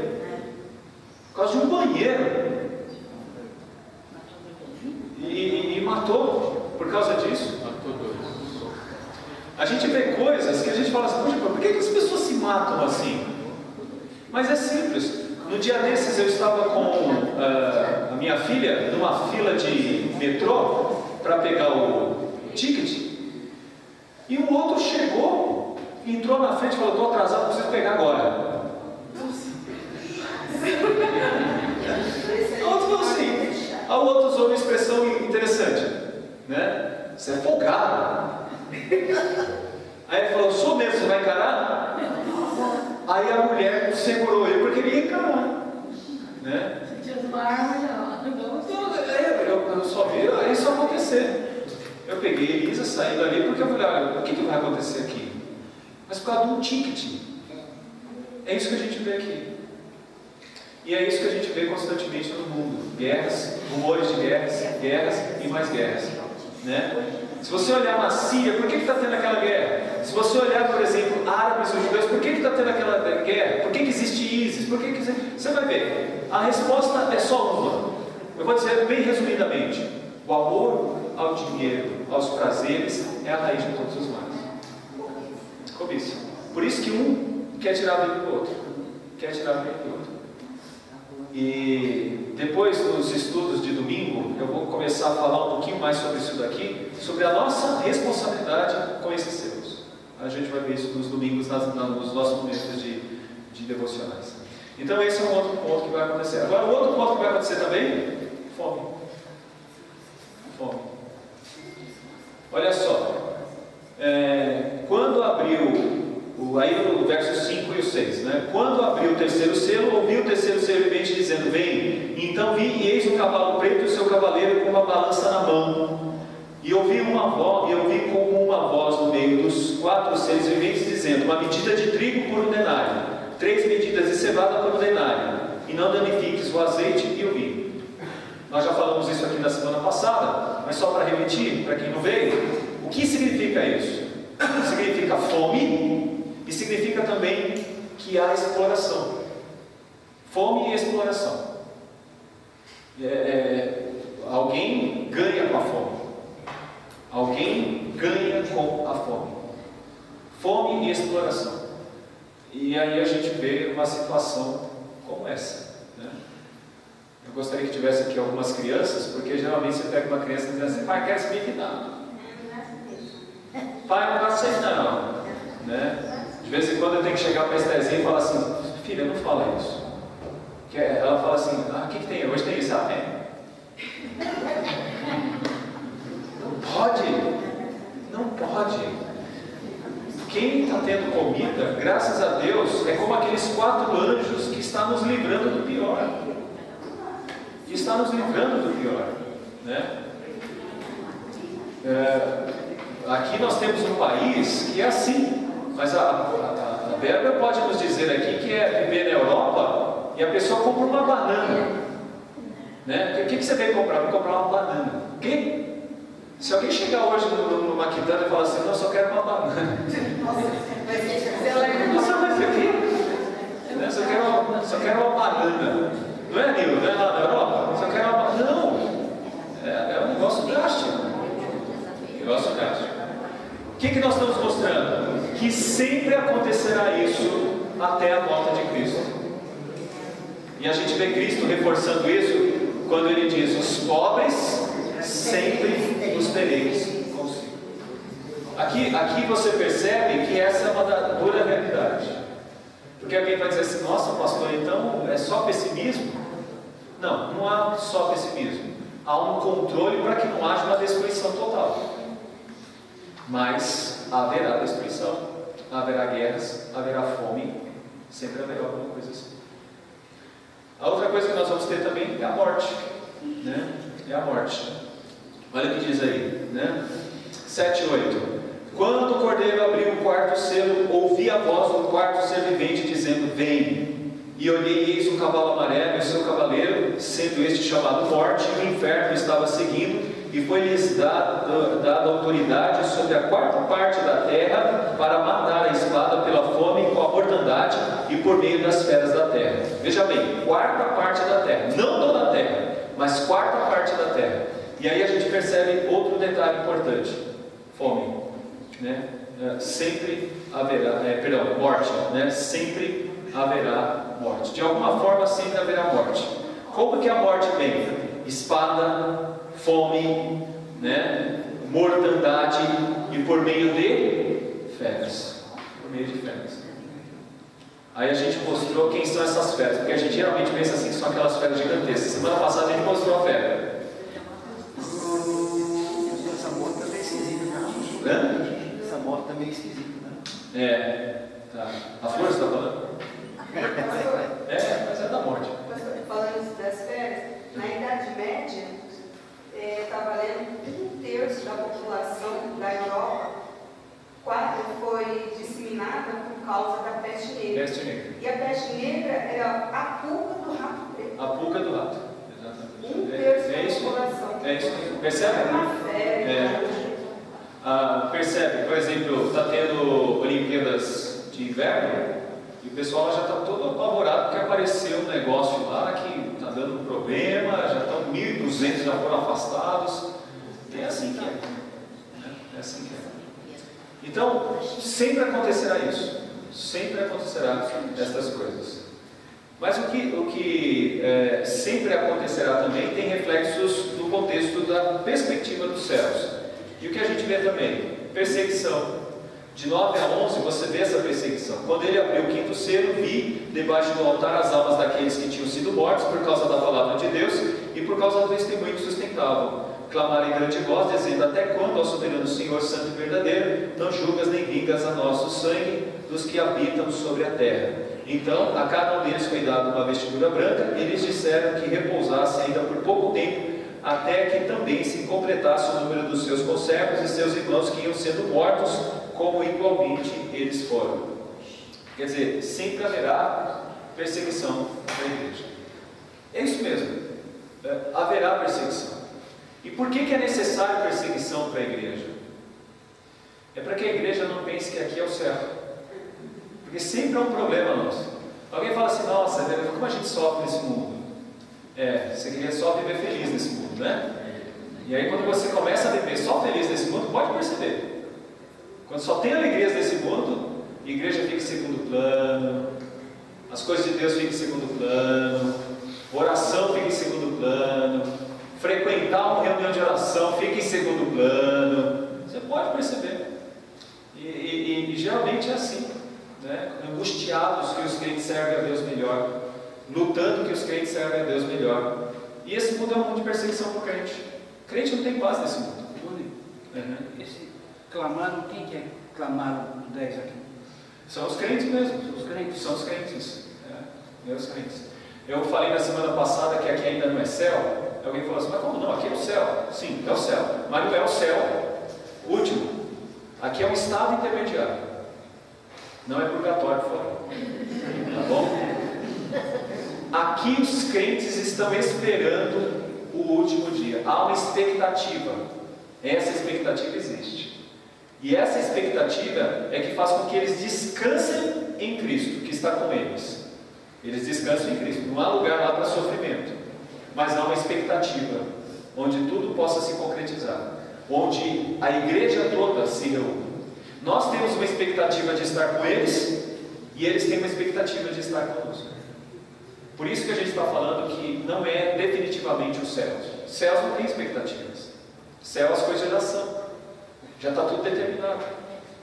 Por causa de um banheiro. E matou por causa disso. Matou 2. A gente vê coisas que a gente fala assim: poxa, por que as pessoas se matam assim? Mas é simples. No dia desses eu estava com a minha filha numa fila de metrô para pegar o ticket, e um outro chegou, entrou na frente e falou: estou atrasado, preciso pegar agora. O outro falou assim. A outro usou uma expressão interessante, né? Você é folgado. Aí ele falou: sou mesmo, você vai encarar? Aí a mulher segurou ele porque ele ia encarar, né? Se tinha uma arma, Eu só vi isso acontecer. Eu peguei Elisa saindo ali porque eu falei: olha, o que vai acontecer aqui? Mas por causa de um ticket. É isso que a gente vê aqui. E é isso que a gente vê constantemente no mundo: guerras, rumores de guerras e mais guerras, né? Se você olhar na Síria, por que está tendo aquela guerra? Se você olhar, por exemplo, árabes e judeus, por que está tendo aquela guerra? Por que existe ISIS? Você vai ver, a resposta é só uma. Eu vou dizer bem resumidamente: o amor ao dinheiro, aos prazeres, é a raiz de todos os males. Cobiça. Por isso que um quer tirar a vida do outro. Quer tirar a vida do outro. E depois, nos estudos de domingo, eu vou começar a falar um pouquinho mais sobre isso daqui, sobre a nossa responsabilidade com esses selos. A gente vai ver isso nos domingos, nos nossos momentos de devocionais. Então esse é um outro ponto que vai acontecer. Agora, o outro ponto que vai acontecer também: fome. Fome. Olha só, quando abriu aí o verso 5 e o 6, né? Quando abriu o terceiro selo, ouvi o terceiro selo vivente dizendo: vem. Então vi e eis um cavalo preto e o seu cavaleiro com uma balança na mão. E ouvi como uma voz no meio dos 4 seres viventes dizendo: uma medida de trigo por 1 denário, 3 medidas de cevada por 1 denário, e não danifiques o azeite e o vinho. Nós já falamos isso aqui na semana passada, mas só para repetir, para quem não veio, o que significa isso? Significa fome e significa também que há exploração. Fome e exploração. Alguém ganha com a fome. Alguém ganha com a fome. Fome e exploração. E aí a gente vê uma situação como essa, né? Eu gostaria que tivesse aqui algumas crianças, porque geralmente você pega uma criança e diz assim: pai, quer se me dar? Pai, não gosta disso não, né? De vez em quando eu tenho que chegar para a Estezinha e falar assim: filha, não fala isso. Ela fala assim: o que tem? Hoje tem isso? Tem. Não pode. Quem está tendo comida, graças a Deus, é como aqueles 4 anjos que estão nos livrando do pior. Né? Aqui nós temos um país que é assim, mas a Bárbara pode nos dizer aqui que é viver na Europa e a pessoa compra uma banana, né? O que você veio comprar? Vou comprar uma banana. O quê? Se alguém chegar hoje numa quitanda e falar assim: não, eu só quero uma banana, você vai ser o quê? Né? Só quero uma banana. Não é, Nilo? Não é lá na Europa? Só quero uma banana. Não, é um negócio drástico. O que nós estamos mostrando? Que sempre acontecerá isso até a volta de Cristo. E a gente vê Cristo reforçando isso quando ele diz: os pobres sempre os tereis consigo. Aqui você percebe que essa é uma dura realidade. Porque alguém vai dizer assim: nossa, pastor, então é só pessimismo? Não há só pessimismo. Há um controle para que não haja uma destruição total. Mas haverá destruição, haverá guerras, haverá fome, sempre haverá alguma coisa assim. A outra coisa que nós vamos ter também é a morte, né? É a morte. Olha o que diz aí, né? 7 e 8. Quando o cordeiro abriu o 4º selo, ouvi a voz do 4º ser vivente dizendo: vem. E olhei e eis um cavalo amarelo e o seu cavaleiro, sendo este chamado Morte, e o inferno estava seguindo, e foi-lhes dada autoridade sobre a 4ª parte da terra para matar a espada pela fome, com a mortandade e por meio das feras da terra. Veja bem, 4ª parte da terra, não toda a terra, mas 4ª parte da terra. E aí a gente percebe outro detalhe importante: fome, né? Sempre haverá, morte, né? Sempre haverá morte. De alguma forma sempre haverá morte. Como que a morte vem? Espada, fome, né? Mortandade e por meio de feras. Aí a gente mostrou quem são essas feras, porque a gente geralmente pensa assim que são aquelas feras gigantescas. Semana passada a gente mostrou a fera. Essa moto tá meio esquisita, né? Essa moto tá meio esquisita, né? Tá. A Flor está falando? Mas é da morte. Falando das férias, na Idade Média, estava lendo 1/3 da população da Europa foi disseminada por causa da peste negra. E a peste negra era a pulga do rato preto. A pulga do rato, exatamente. 1/3 da população. É isso. Percebe? Percebe, por exemplo, está tendo Olimpíadas de Inverno. E o pessoal já está todo apavorado porque apareceu um negócio lá que está dando problema, já estão 1.200 já foram afastados. É assim que é. Então, sempre acontecerá isso. Sempre acontecerá estas coisas. Mas o que sempre acontecerá também tem reflexos no contexto da perspectiva dos céus. E o que a gente vê também? Perseguição. De 9 a 11 você vê essa perseguição. Quando ele abriu o quinto selo, vi debaixo do altar as almas daqueles que tinham sido mortos por causa da palavra de Deus e por causa do testemunho que sustentavam. Clamaram em grande voz, dizendo: até quando, ó soberano Senhor, santo e verdadeiro, não julgas nem vingas a nosso sangue dos que habitam sobre a terra? Então a cada um deles foi dada uma vestidura branca, e lhes disseram que repousasse ainda por pouco tempo, até que também se completasse o número dos seus conservos e seus irmãos que iam sendo mortos, como igualmente eles foram. Quer dizer, sempre haverá perseguição na igreja. É isso mesmo, haverá perseguição. E por que é necessário perseguição para a igreja? É para que a igreja não pense que aqui é o céu. Porque sempre é um problema nosso. Alguém fala assim: nossa, como a gente sofre nesse mundo? Você queria só viver feliz nesse mundo, né? E aí quando você começa a viver só feliz nesse mundo, pode perceber. Quando só tem alegrias nesse mundo, a igreja fica em segundo plano, as coisas de Deus ficam em segundo plano, oração fica em segundo plano, frequentar uma reunião de oração fica em segundo plano. Você pode perceber. E geralmente é assim, né? Angustiados que os crentes servem a Deus melhor, lutando que os crentes servem a Deus melhor. E esse mundo é um mundo de perseguição para o crente. O crente não tem paz nesse mundo. Esse clamaram, quem que é clamaram os 10 aqui? São os crentes mesmo. Os crentes. São os crentes. Os crentes. Eu falei na semana passada que aqui ainda não é céu. Alguém falou assim: mas como não? Aqui é o céu. Sim, é o céu. Mas não é o céu último. Aqui é um estado intermediário. Não é purgatório fora. Tá bom? Aqui os crentes estão esperando o último dia. Há uma expectativa. Essa expectativa existe. E essa expectativa é que faz com que eles descansem em Cristo, que está com eles. Eles descansam em Cristo. Não há lugar lá para sofrimento, mas há uma expectativa onde tudo possa se concretizar, onde a igreja toda se reúne. Nós temos uma expectativa de estar com eles, e eles têm uma expectativa de estar conosco. Por isso que a gente está falando que não é definitivamente os céus. Os céus não têm expectativas. Céu, as coisas já são. Já está tudo determinado.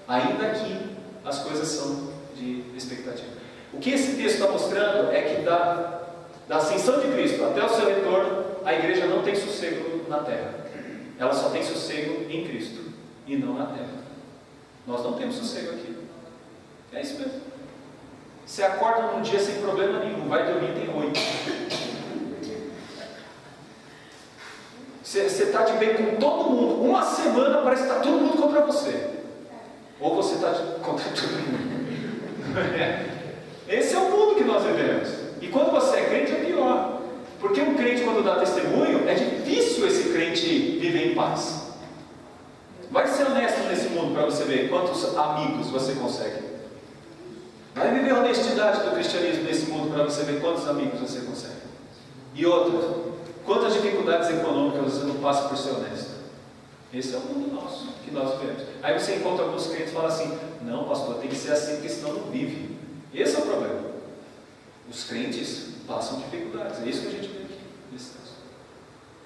Ainda que as coisas são de expectativa. O que esse texto está mostrando é que da ascensão de Cristo até o seu retorno, a igreja não tem sossego na terra. Ela só tem sossego em Cristo e não na terra. Nós não temos sossego aqui. É isso mesmo. Você acorda num dia sem problema nenhum, vai dormir e tem 8. Você está de bem com todo mundo. Uma semana parece que está todo mundo contra você. Ou você está contra todo mundo. Esse é o mundo que nós vivemos. E quando você é crente é pior. Porque um crente, quando dá testemunho, é difícil esse crente viver em paz. Vai ser honesto nesse mundo para você ver quantos amigos você consegue. Vai viver a honestidade do cristianismo nesse mundo para você ver quantos amigos você consegue. E outra, quantas dificuldades econômicas você não passa por ser honesto. Esse é o mundo nosso, que nós vivemos. Aí você encontra alguns crentes e fala assim: não, pastor, tem que ser assim, porque senão não vive. Esse é o problema. Os crentes passam dificuldades. É isso que a gente vê aqui nesse texto.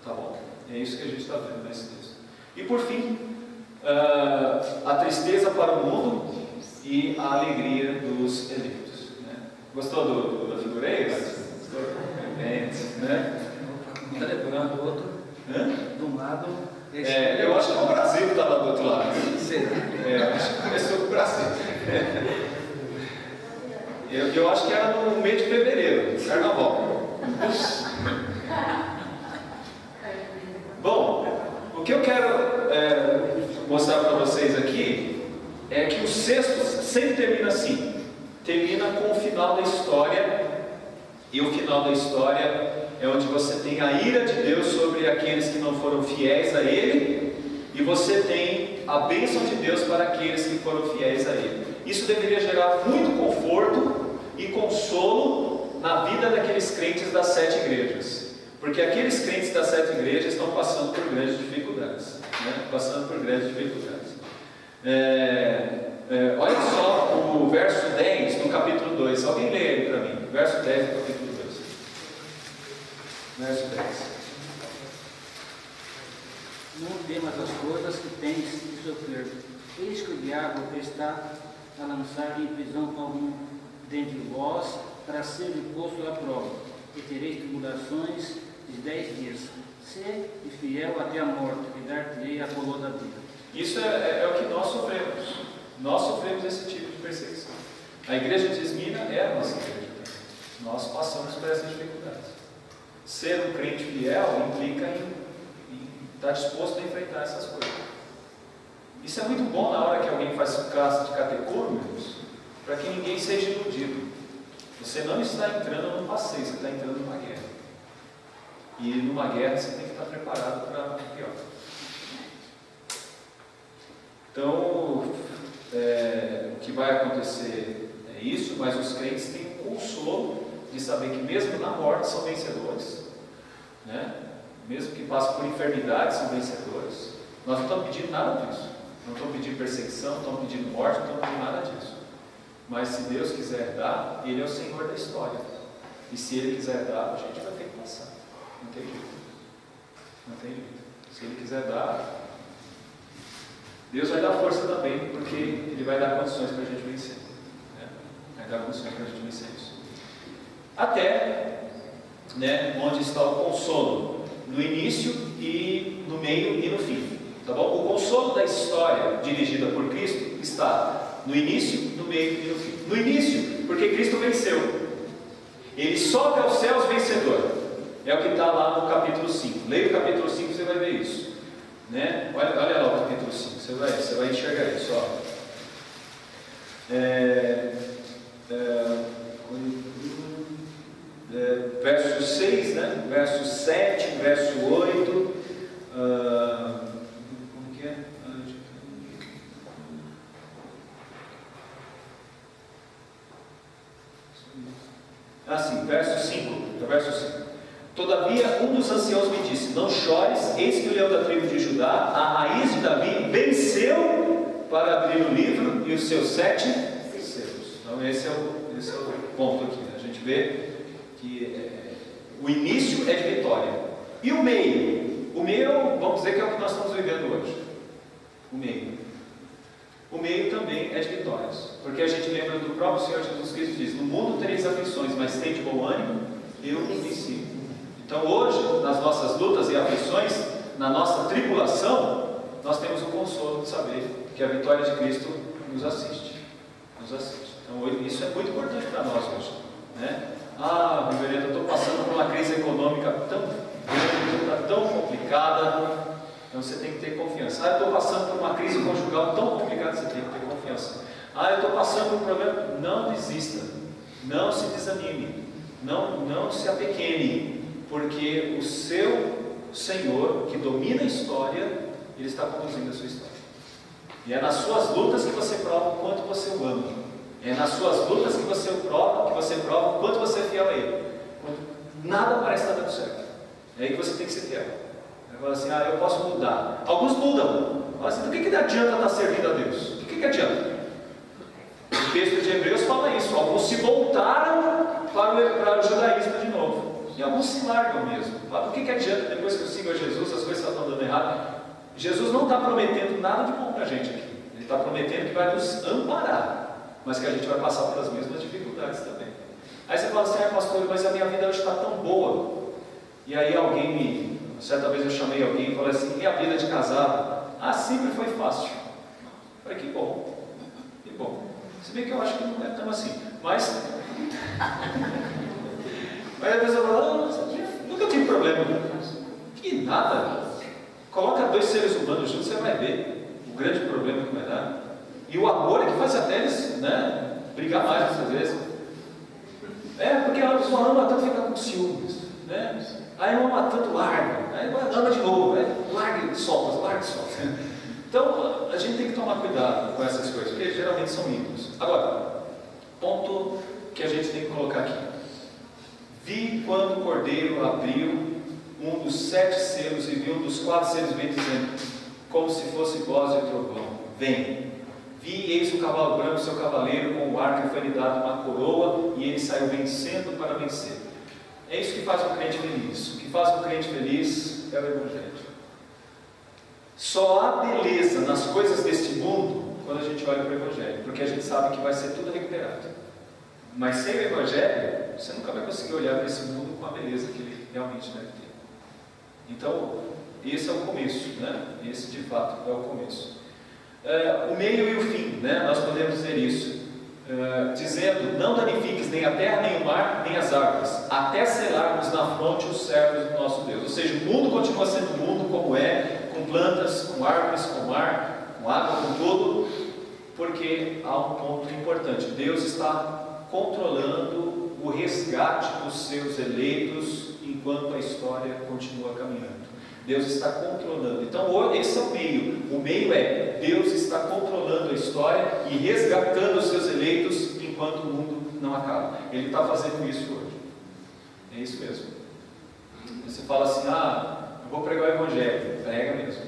Tá bom? É isso que a gente está vendo nesse texto. E por fim, a tristeza para o mundo e a alegria dos eleitos. Né? Gostou da figura aí? Gostou? Né? Está lembrando o outro? De um lado. Eu acho que é o Brasil que está lá do outro lado. Será? Acho que começou com o Brasil. Eu acho que era no mês de fevereiro, carnaval. Bom, o que eu quero mostrar para vocês aqui é que o sexto sempre termina assim. Termina com o final da história. E o final da história é onde você tem a ira de Deus sobre aqueles que não foram fiéis a Ele, e você tem a bênção de Deus para aqueles que foram fiéis a Ele. Isso deveria gerar muito conforto e consolo na vida daqueles crentes das 7 igrejas, porque aqueles crentes das 7 igrejas estão passando por grandes dificuldades, né? Olha só o verso 10 do capítulo 2. Alguém lê ele para mim, verso 10 do capítulo 2. Verso 10. Não temas as coisas que tens de sofrer. Eis que o diabo está a lançar em prisão algum dentre vós, para ser posto à prova, e tereis tribulações de 10 dias. Ser fiel até a morte, e dar-te-ei a coroa da vida. Isso é o que nós sofremos. Nós sofremos esse tipo de perseguição. A igreja de Esmina é a nossa igreja. Nós passamos por essas dificuldades. Ser um crente fiel implica em estar disposto a enfrentar essas coisas. Isso é muito bom na hora que alguém faz classe de catecúmenos, para que ninguém seja iludido. Você não está entrando num passeio, você está entrando numa guerra. E numa guerra você tem que estar preparado para o pior. Então, o que vai acontecer é isso, mas os crentes têm o consolo de saber que mesmo na morte são vencedores, né? Mesmo que passem por enfermidades são vencedores. Nós não estamos pedindo nada disso, não estamos pedindo perseguição, não estamos pedindo morte, não estamos pedindo nada disso. Mas se Deus quiser dar, Ele é o Senhor da história, e se Ele quiser dar, a gente vai ter que passar, não tem jeito, não tem jeito. Se Ele quiser dar, Deus vai dar força também, porque Ele vai dar condições para a gente vencer, né? Vai dar condições para a gente vencer isso. Até, né, onde está o consolo, no início e no meio e no fim, tá bom? O consolo da história dirigida por Cristo está no início, no meio e no fim. No início, porque Cristo venceu, Ele sobe aos céus vencedor, é o que está lá no capítulo 5. Leia o capítulo 5, você vai ver isso, né? Olha lá o capítulo 5, você vai enxergar isso, ó. Verso 6, né? Verso 7, verso 8, como que é? Sim, verso 5, verso 5. Todavia um dos anciãos me disse: não chores, eis que o leão da tribo de Judá, a raiz de Davi, venceu para abrir o livro e os seus 7 selos. Então esse é o ponto aqui, né? A gente vê que o início é de vitória. E o meio? O meio, vamos dizer que é o que nós estamos vivendo hoje. O meio também é de vitórias. Porque a gente lembra do próprio Senhor Jesus Cristo diz: no mundo tereis aflições, mas tende bom ânimo, eu venci. Então hoje, nas nossas lutas e aflições, na nossa tribulação, nós temos o consolo de saber que a vitória de Cristo nos assiste. Então isso é muito importante para nós hoje, né? Reverendo, eu estou passando por uma crise econômica tão grande, tão complicada. Então você tem que ter confiança. Eu estou passando por uma crise conjugal tão complicada, você tem que ter confiança. Eu estou passando por um problema. Não desista, não se desanime, não se apequene, porque o seu Senhor, que domina a história, Ele está conduzindo a sua história. E é nas suas lutas que você prova o quanto você o ama. É nas suas lutas que você prova o quanto você é fiel a Ele. Quando nada parece estar dando certo, é aí que você tem que ser fiel. Ele fala assim: eu posso mudar. Alguns mudam. Fala assim: do que adianta estar servindo a Deus? Do que adianta? O texto de Hebreus fala isso. Alguns se voltaram para o judaísmo de novo. E alguns se largam mesmo. Do que adianta? Depois que eu sigo a Jesus, as coisas estão dando errado. Jesus não está prometendo nada de bom para a gente aqui. Ele está prometendo que vai nos amparar, mas que a gente vai passar pelas mesmas dificuldades também. Aí você fala assim: pastor, mas a minha vida hoje está tão boa. E aí certa vez eu chamei alguém e falei assim: e a vida de casado? Sempre foi fácil. Eu falei: que bom, que bom. Se bem que eu acho que não é tão assim, mas a pessoa fala: nunca tive problema. Que nada. Coloca 2 seres humanos juntos, você vai ver o grande problema que vai dar. E o amor é que faz até eles, né, brigar mais muitas vezes. Porque a pessoa ama tanto, fica com ciúmes, né? Aí ama tanto, larga. Aí ama de novo, larga e solta, Então a gente tem que tomar cuidado com essas coisas, porque geralmente são ídolos. Agora, ponto que a gente tem que colocar aqui: vi quando o cordeiro abriu um dos 7 selos e vi um dos 4 selos vem dizendo, como se fosse voz de trovão: vem. Vi, eis o cavalo branco, seu cavaleiro, com o arco, e foi-lhe dado uma coroa, e ele saiu vencendo para vencer. É isso que faz um crente feliz. O que faz um crente feliz é o Evangelho. Só há beleza nas coisas deste mundo quando a gente olha para o Evangelho, porque a gente sabe que vai ser tudo recuperado. Mas sem o Evangelho, você nunca vai conseguir olhar para esse mundo com a beleza que ele realmente deve ter. Então, esse é o começo, né? Esse de fato é o começo. O meio e o fim, né? Nós podemos dizer isso, dizendo: não danifiques nem a terra, nem o mar, nem as árvores, até selarmos na fronte os servos do nosso Deus. Ou seja, o mundo continua sendo o mundo como é, com plantas, com árvores, com mar, com água, com tudo, porque há um ponto importante: Deus está controlando o resgate dos seus eleitos enquanto a história continua caminhando. Deus está controlando. Então esse é o meio. O meio é: Deus está controlando a história e resgatando os seus eleitos enquanto o mundo não acaba. Ele está fazendo isso hoje. É isso mesmo. Você fala assim: eu vou pregar o Evangelho. Prega mesmo.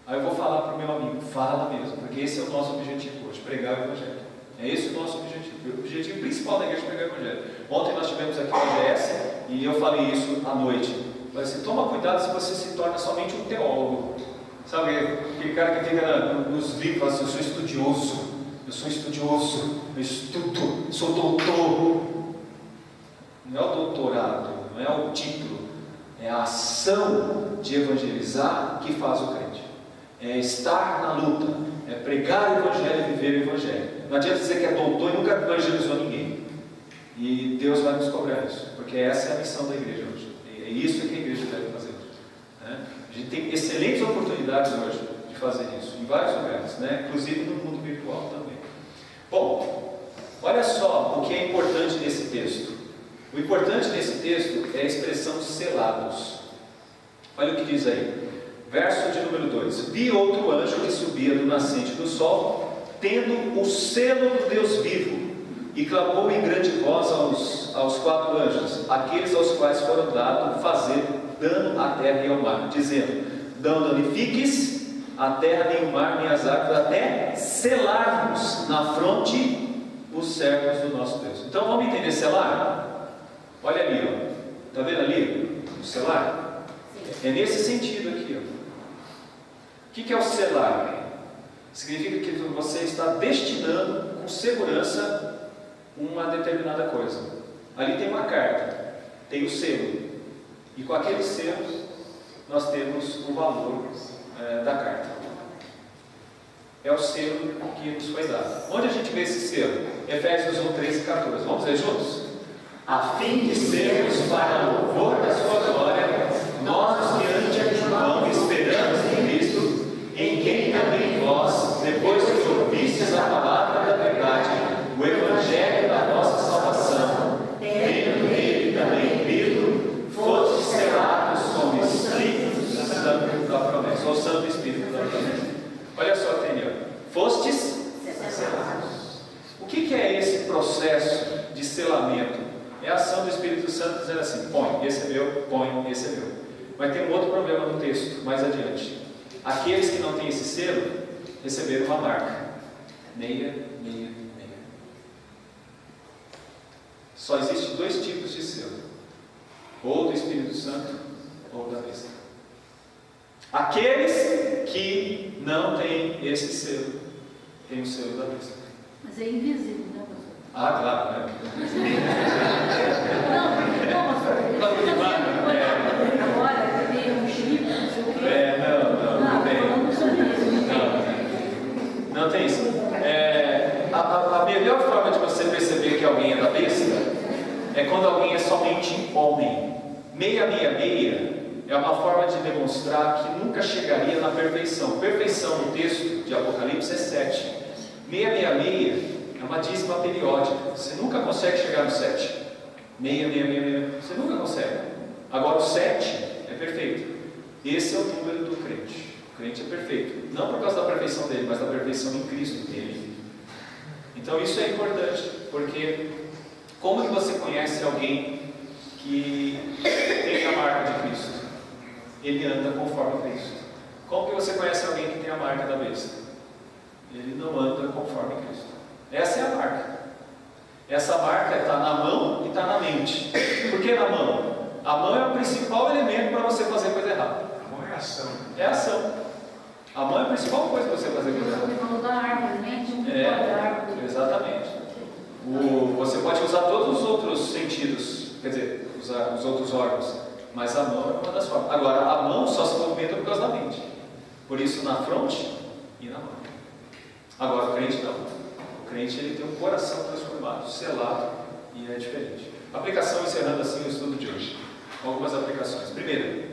Aí eu vou falar para o meu amigo: fala mesmo, porque esse é o nosso objetivo hoje, pregar o Evangelho. É esse o nosso objetivo. O objetivo principal da igreja é pregar o Evangelho. Ontem nós tivemos aqui na GS e eu falei isso à noite. Falei assim: toma cuidado se você se torna somente um teólogo. Sabe, aquele cara que fica nos livros e fala assim: eu sou estudioso, eu estudo, sou doutor. Não é o doutorado, não é o título, é a ação de evangelizar que faz o crente. É estar na luta, é pregar o Evangelho e viver o Evangelho. Não adianta dizer que é doutor e nunca evangelizou ninguém. E Deus vai nos cobrar isso, porque essa é a missão da igreja hoje. É isso que a igreja deve fazer hoje, né? A gente tem excelentes oportunidades hoje de fazer isso, em vários lugares, né? Inclusive no mundo virtual também. Bom, olha só o que é importante nesse texto. O importante nesse texto é a expressão selados. Olha o que diz aí. Verso de número 2: vi outro anjo que subia do nascente do sol, tendo o selo do Deus vivo, e clamou em grande voz aos 4 anjos, aqueles aos quais foram dados fazer dano à terra e ao mar, dizendo: não danifiques a terra, nem o mar, nem as árvores, até selarmos na fronte os servos do nosso Deus. Então vamos entender selar? Olha ali, ó. Está vendo ali o selar? É nesse sentido aqui, ó. O que é o selar? Significa que você está destinando com segurança uma determinada coisa. Ali tem uma carta, tem o selo, e com aquele selo nós temos o valor da carta. É o selo que nos foi dado. Onde a gente vê esse selo? Efésios 1, 13 e 14. Vamos ler juntos? A fim de sermos para o louvor da sua glória, nós diante de vão esperamos em Cristo, em quem também vós, depois que ouvistes a palavra da verdade, o Evangelho da nossa salvação, tendo nele também crido, fostes selados com o Espírito Santo da promessa, ou Santo Espírito da promessa. Olha só, entendeu? Fostes selados. O que é esse processo de selamento? É a ação do Espírito Santo dizendo assim: põe, esse é meu, põe, esse é meu. Mas tem um outro problema no texto, mais adiante. Aqueles que não têm esse selo, receberam uma marca. Meia, meia, meia. Só existem 2 tipos de selo: ou do Espírito Santo, ou da besta. Aqueles que não têm esse selo, têm o selo da besta. Mas é invisível, né, pastor? Ah, claro, né? Não, pastor. Agora tem um chip, não sei o quê. Não tem. Falando sobre isso. Não tem isso. A melhor forma de você perceber que alguém é da besta é quando alguém é somente homem. 666 é uma forma de demonstrar que nunca chegaria na perfeição. Perfeição no texto de Apocalipse é 7. 666 é uma dízima periódica. Você nunca consegue chegar no 7. 666. Você nunca consegue. Agora o 7 é perfeito. Esse é o número do crente. O crente é perfeito. Não por causa da perfeição dele, mas da perfeição em Cristo dele. Então isso é importante, porque como que você conhece alguém que tem a marca de Cristo? Ele anda conforme Cristo. Como que você conhece alguém que tem a marca da besta? Ele não anda conforme Cristo. Essa é a marca. Essa marca está na mão e está na mente. Por que na mão? A mão é o principal elemento para você fazer coisa errada. A mão é ação. É ação. A mão é a principal coisa que você fazer cuidado. Você falou da árvore, né? Da árvore. Exatamente. Você pode usar todos os outros sentidos, quer dizer, usar os outros órgãos, mas a mão é uma das formas. Agora, a mão só se movimenta por causa da mente. Por isso, na fronte e na mão. Agora, o crente não. O crente ele tem um coração transformado, selado, e é diferente. Aplicação, encerrando assim o estudo de hoje. Algumas aplicações. Primeiro,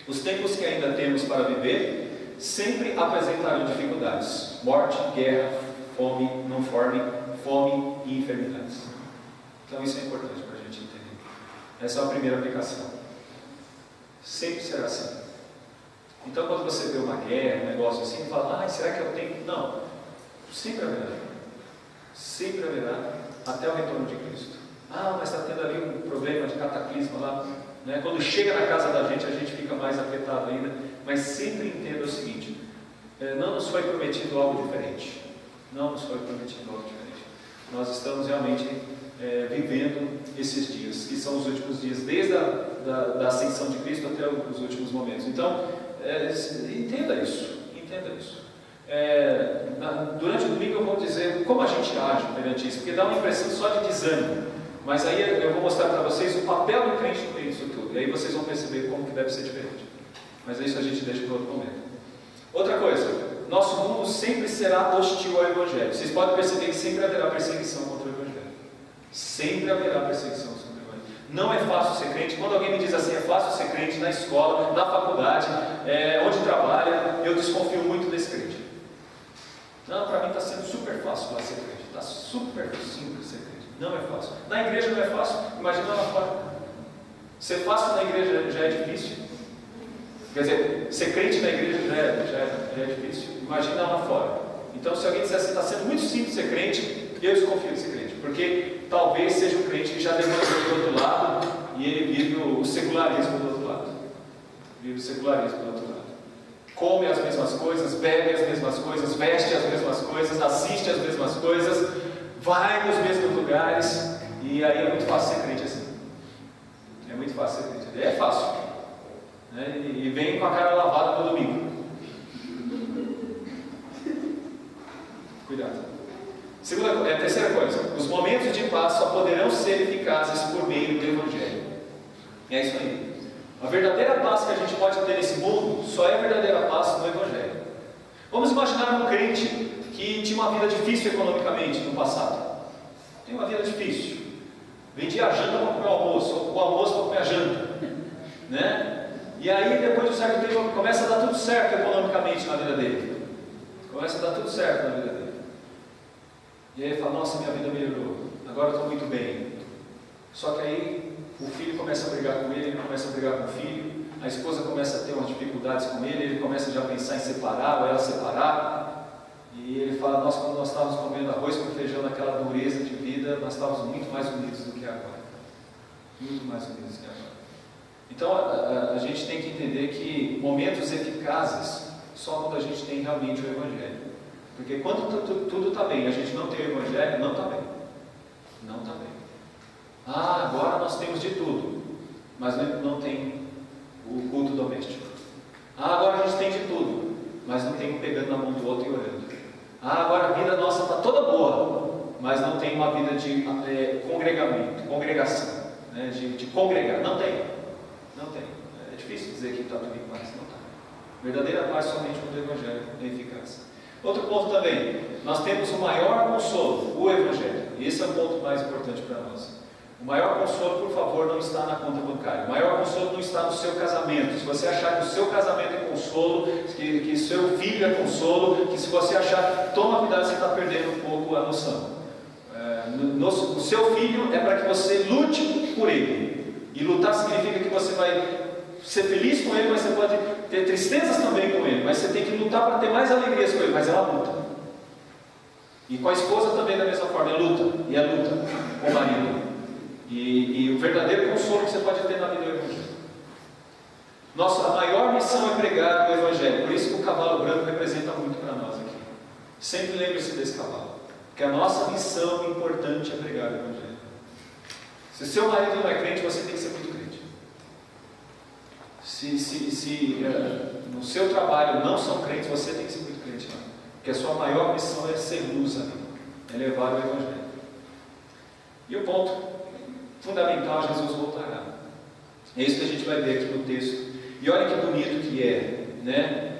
os tempos que ainda temos para viver sempre apresentarão dificuldades: morte, guerra, fome, não fome e enfermidades. Então isso é importante para a gente entender. Essa é a primeira aplicação. Sempre será assim. Então quando você vê uma guerra, um negócio assim, fala, será que eu tenho? Não. Sempre haverá. Sempre haverá até o retorno de Cristo. Mas está tendo ali um problema de cataclisma lá. Né? Quando chega na casa da gente, a gente fica mais afetado ainda. Mas sempre entenda o seguinte: não nos foi prometido algo diferente. Não nos foi prometido algo diferente. Nós estamos realmente vivendo esses dias, que são os últimos dias, desde a ascensão de Cristo até os últimos momentos. Então, entenda isso. Entenda isso. Durante o domingo eu vou dizer como a gente age perante isso, porque dá uma impressão só de desânimo. Mas aí eu vou mostrar para vocês o papel do crente no meio disso tudo. E aí vocês vão perceber como que deve ser diferente. Mas isso a gente deixa para outro momento. Outra coisa, nosso mundo sempre será hostil ao Evangelho. Vocês podem perceber que sempre haverá perseguição contra o Evangelho. Sempre haverá perseguição contra o Evangelho. Não é fácil ser crente. Quando alguém me diz assim, é fácil ser crente na escola, na faculdade, onde trabalha, eu desconfio muito desse crente. Não, para mim está sendo super fácil lá ser crente. Está super simples ser crente. Não é fácil. Na igreja não é fácil. Imagina lá fora. Ser fácil na igreja já é difícil. Quer dizer, ser crente na igreja já é difícil. Imagina lá fora. Então, se alguém disser assim, está sendo muito simples ser crente, eu desconfio de ser crente. Porque talvez seja um crente que já levantou do outro lado e ele vive o secularismo do outro lado. Vive o secularismo do outro lado. Come as mesmas coisas, bebe as mesmas coisas, veste as mesmas coisas, assiste as mesmas coisas, vai nos mesmos lugares, e aí é muito fácil ser crente assim. É muito fácil ser crente. É fácil. Né? E vem com a cara lavada no domingo. Cuidado. Terceira coisa, os momentos de paz só poderão ser eficazes por meio do Evangelho. É isso aí. A verdadeira paz que a gente pode ter nesse mundo só é verdadeira paz no Evangelho. Vamos imaginar um crente que tinha uma vida difícil economicamente no passado. Tem uma vida difícil. Vendia a janta para comer o almoço, ou o almoço para comer a janta. Né? E aí, depois de um certo tempo, começa a dar tudo certo economicamente na vida dele. Começa a dar tudo certo na vida dele. E aí ele fala, nossa, minha vida melhorou. Agora eu estou muito bem. Só que aí o filho começa a brigar com ele começa a brigar com o filho, a esposa começa a ter umas dificuldades com ele começa já a pensar em separar, ou ela separar, e ele fala, nossa, quando nós estávamos comendo arroz com feijão naquela dureza de vida, nós estávamos muito mais unidos do que agora. Muito mais unidos do que agora. Então a gente tem que entender que momentos eficazes só quando a gente tem realmente o Evangelho. Porque quando tudo está bem, a gente não tem o Evangelho, não está bem. Não está bem. Agora nós temos de tudo, mas não tem o culto doméstico. Agora a gente tem de tudo, mas não tem um pegando na mão do outro e orando. Agora a vida nossa está toda boa, mas não tem uma vida de congregação, né? de congregar. Não tem. É difícil dizer que está tudo em paz, não está. Verdadeira paz somente quando o Evangelho é eficaz. Outro ponto também, nós temos o maior consolo, o Evangelho. E esse é o ponto mais importante para nós. O maior consolo, por favor, não está na conta bancária. O maior consolo não está no seu casamento. Se você achar que o seu casamento é consolo, que seu filho é consolo, que se você achar, toma cuidado, você está perdendo um pouco a noção. O seu filho é para que você lute por ele. E lutar significa que você vai ser feliz com ele, mas você pode ter tristezas também com ele. Mas você tem que lutar para ter mais alegrias com ele, mas é uma luta. E com a esposa também da mesma forma, é luta. E é luta com o marido. E o verdadeiro consolo que você pode ter na vida é o Evangelho. Nossa maior missão é pregar o Evangelho. Por isso que o cavalo branco representa muito para nós aqui. Sempre lembre-se desse cavalo. Porque a nossa missão importante é pregar o Evangelho. Se seu marido não é crente, você tem que ser muito crente. no seu trabalho não são crentes, você tem que ser muito crente lá. Porque a sua maior missão é ser luz ali, é levar o Evangelho. E o ponto fundamental, Jesus voltará. É isso que a gente vai ver aqui no texto. E olha que bonito que é, né?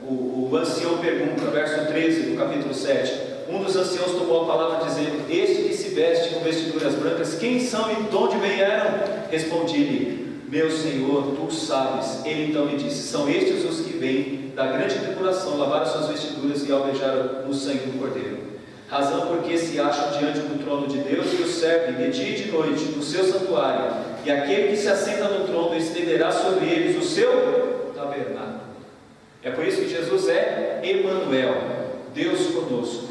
O ancião pergunta, verso 13 do capítulo 7. Um dos anciãos tomou a palavra dizendo: este que se veste com vestiduras brancas, quem são e de onde vieram? Respondi-lhe: meu Senhor, tu sabes. Ele então me disse: são estes os que vêm da grande tribulação, lavaram suas vestiduras e alvejaram no sangue do Cordeiro. Razão porque se acham diante do trono de Deus e o servem de dia e de noite no seu santuário, e aquele que se assenta no trono estenderá sobre eles o seu tabernáculo. É por isso que Jesus é Emanuel, Deus conosco.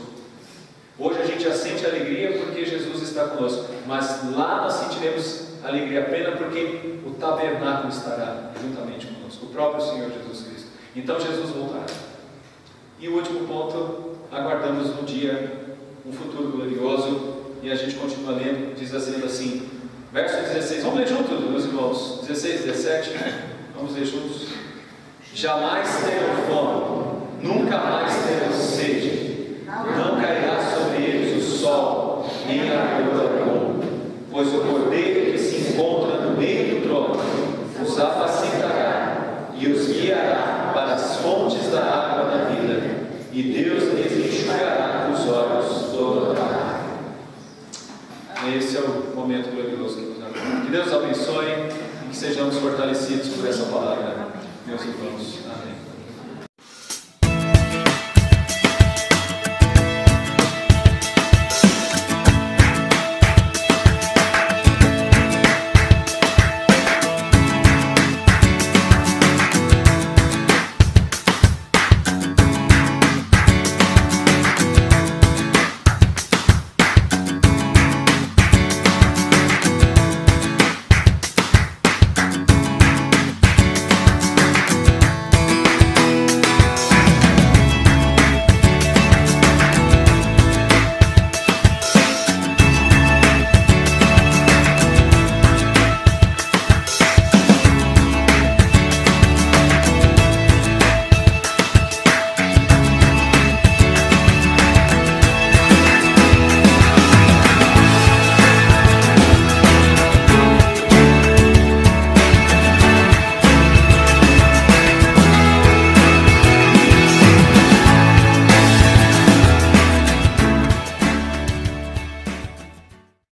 Hoje a gente já sente alegria porque Jesus está conosco, mas lá nós sentiremos alegria plena porque o tabernáculo estará juntamente conosco, o próprio Senhor Jesus Cristo. Então Jesus voltará. E o último ponto, aguardamos um dia, um futuro glorioso, e a gente continua lendo, dizendo assim, verso 16, vamos ler juntos, meus irmãos, 16, 17, vamos ler juntos. Jamais terão fome, nunca mais terão sede, não cairá sobre eles o sol, nem a lua alguma, pois o Cordeiro que se encontra no meio do trono os apacentará e os guiará para as fontes da água da vida, e Deus lhes enxugará os olhos toda a lágrima. Esse é o momento glorioso que nos aguarda. Que Deus abençoe e que sejamos fortalecidos por essa palavra, meus irmãos. Amém.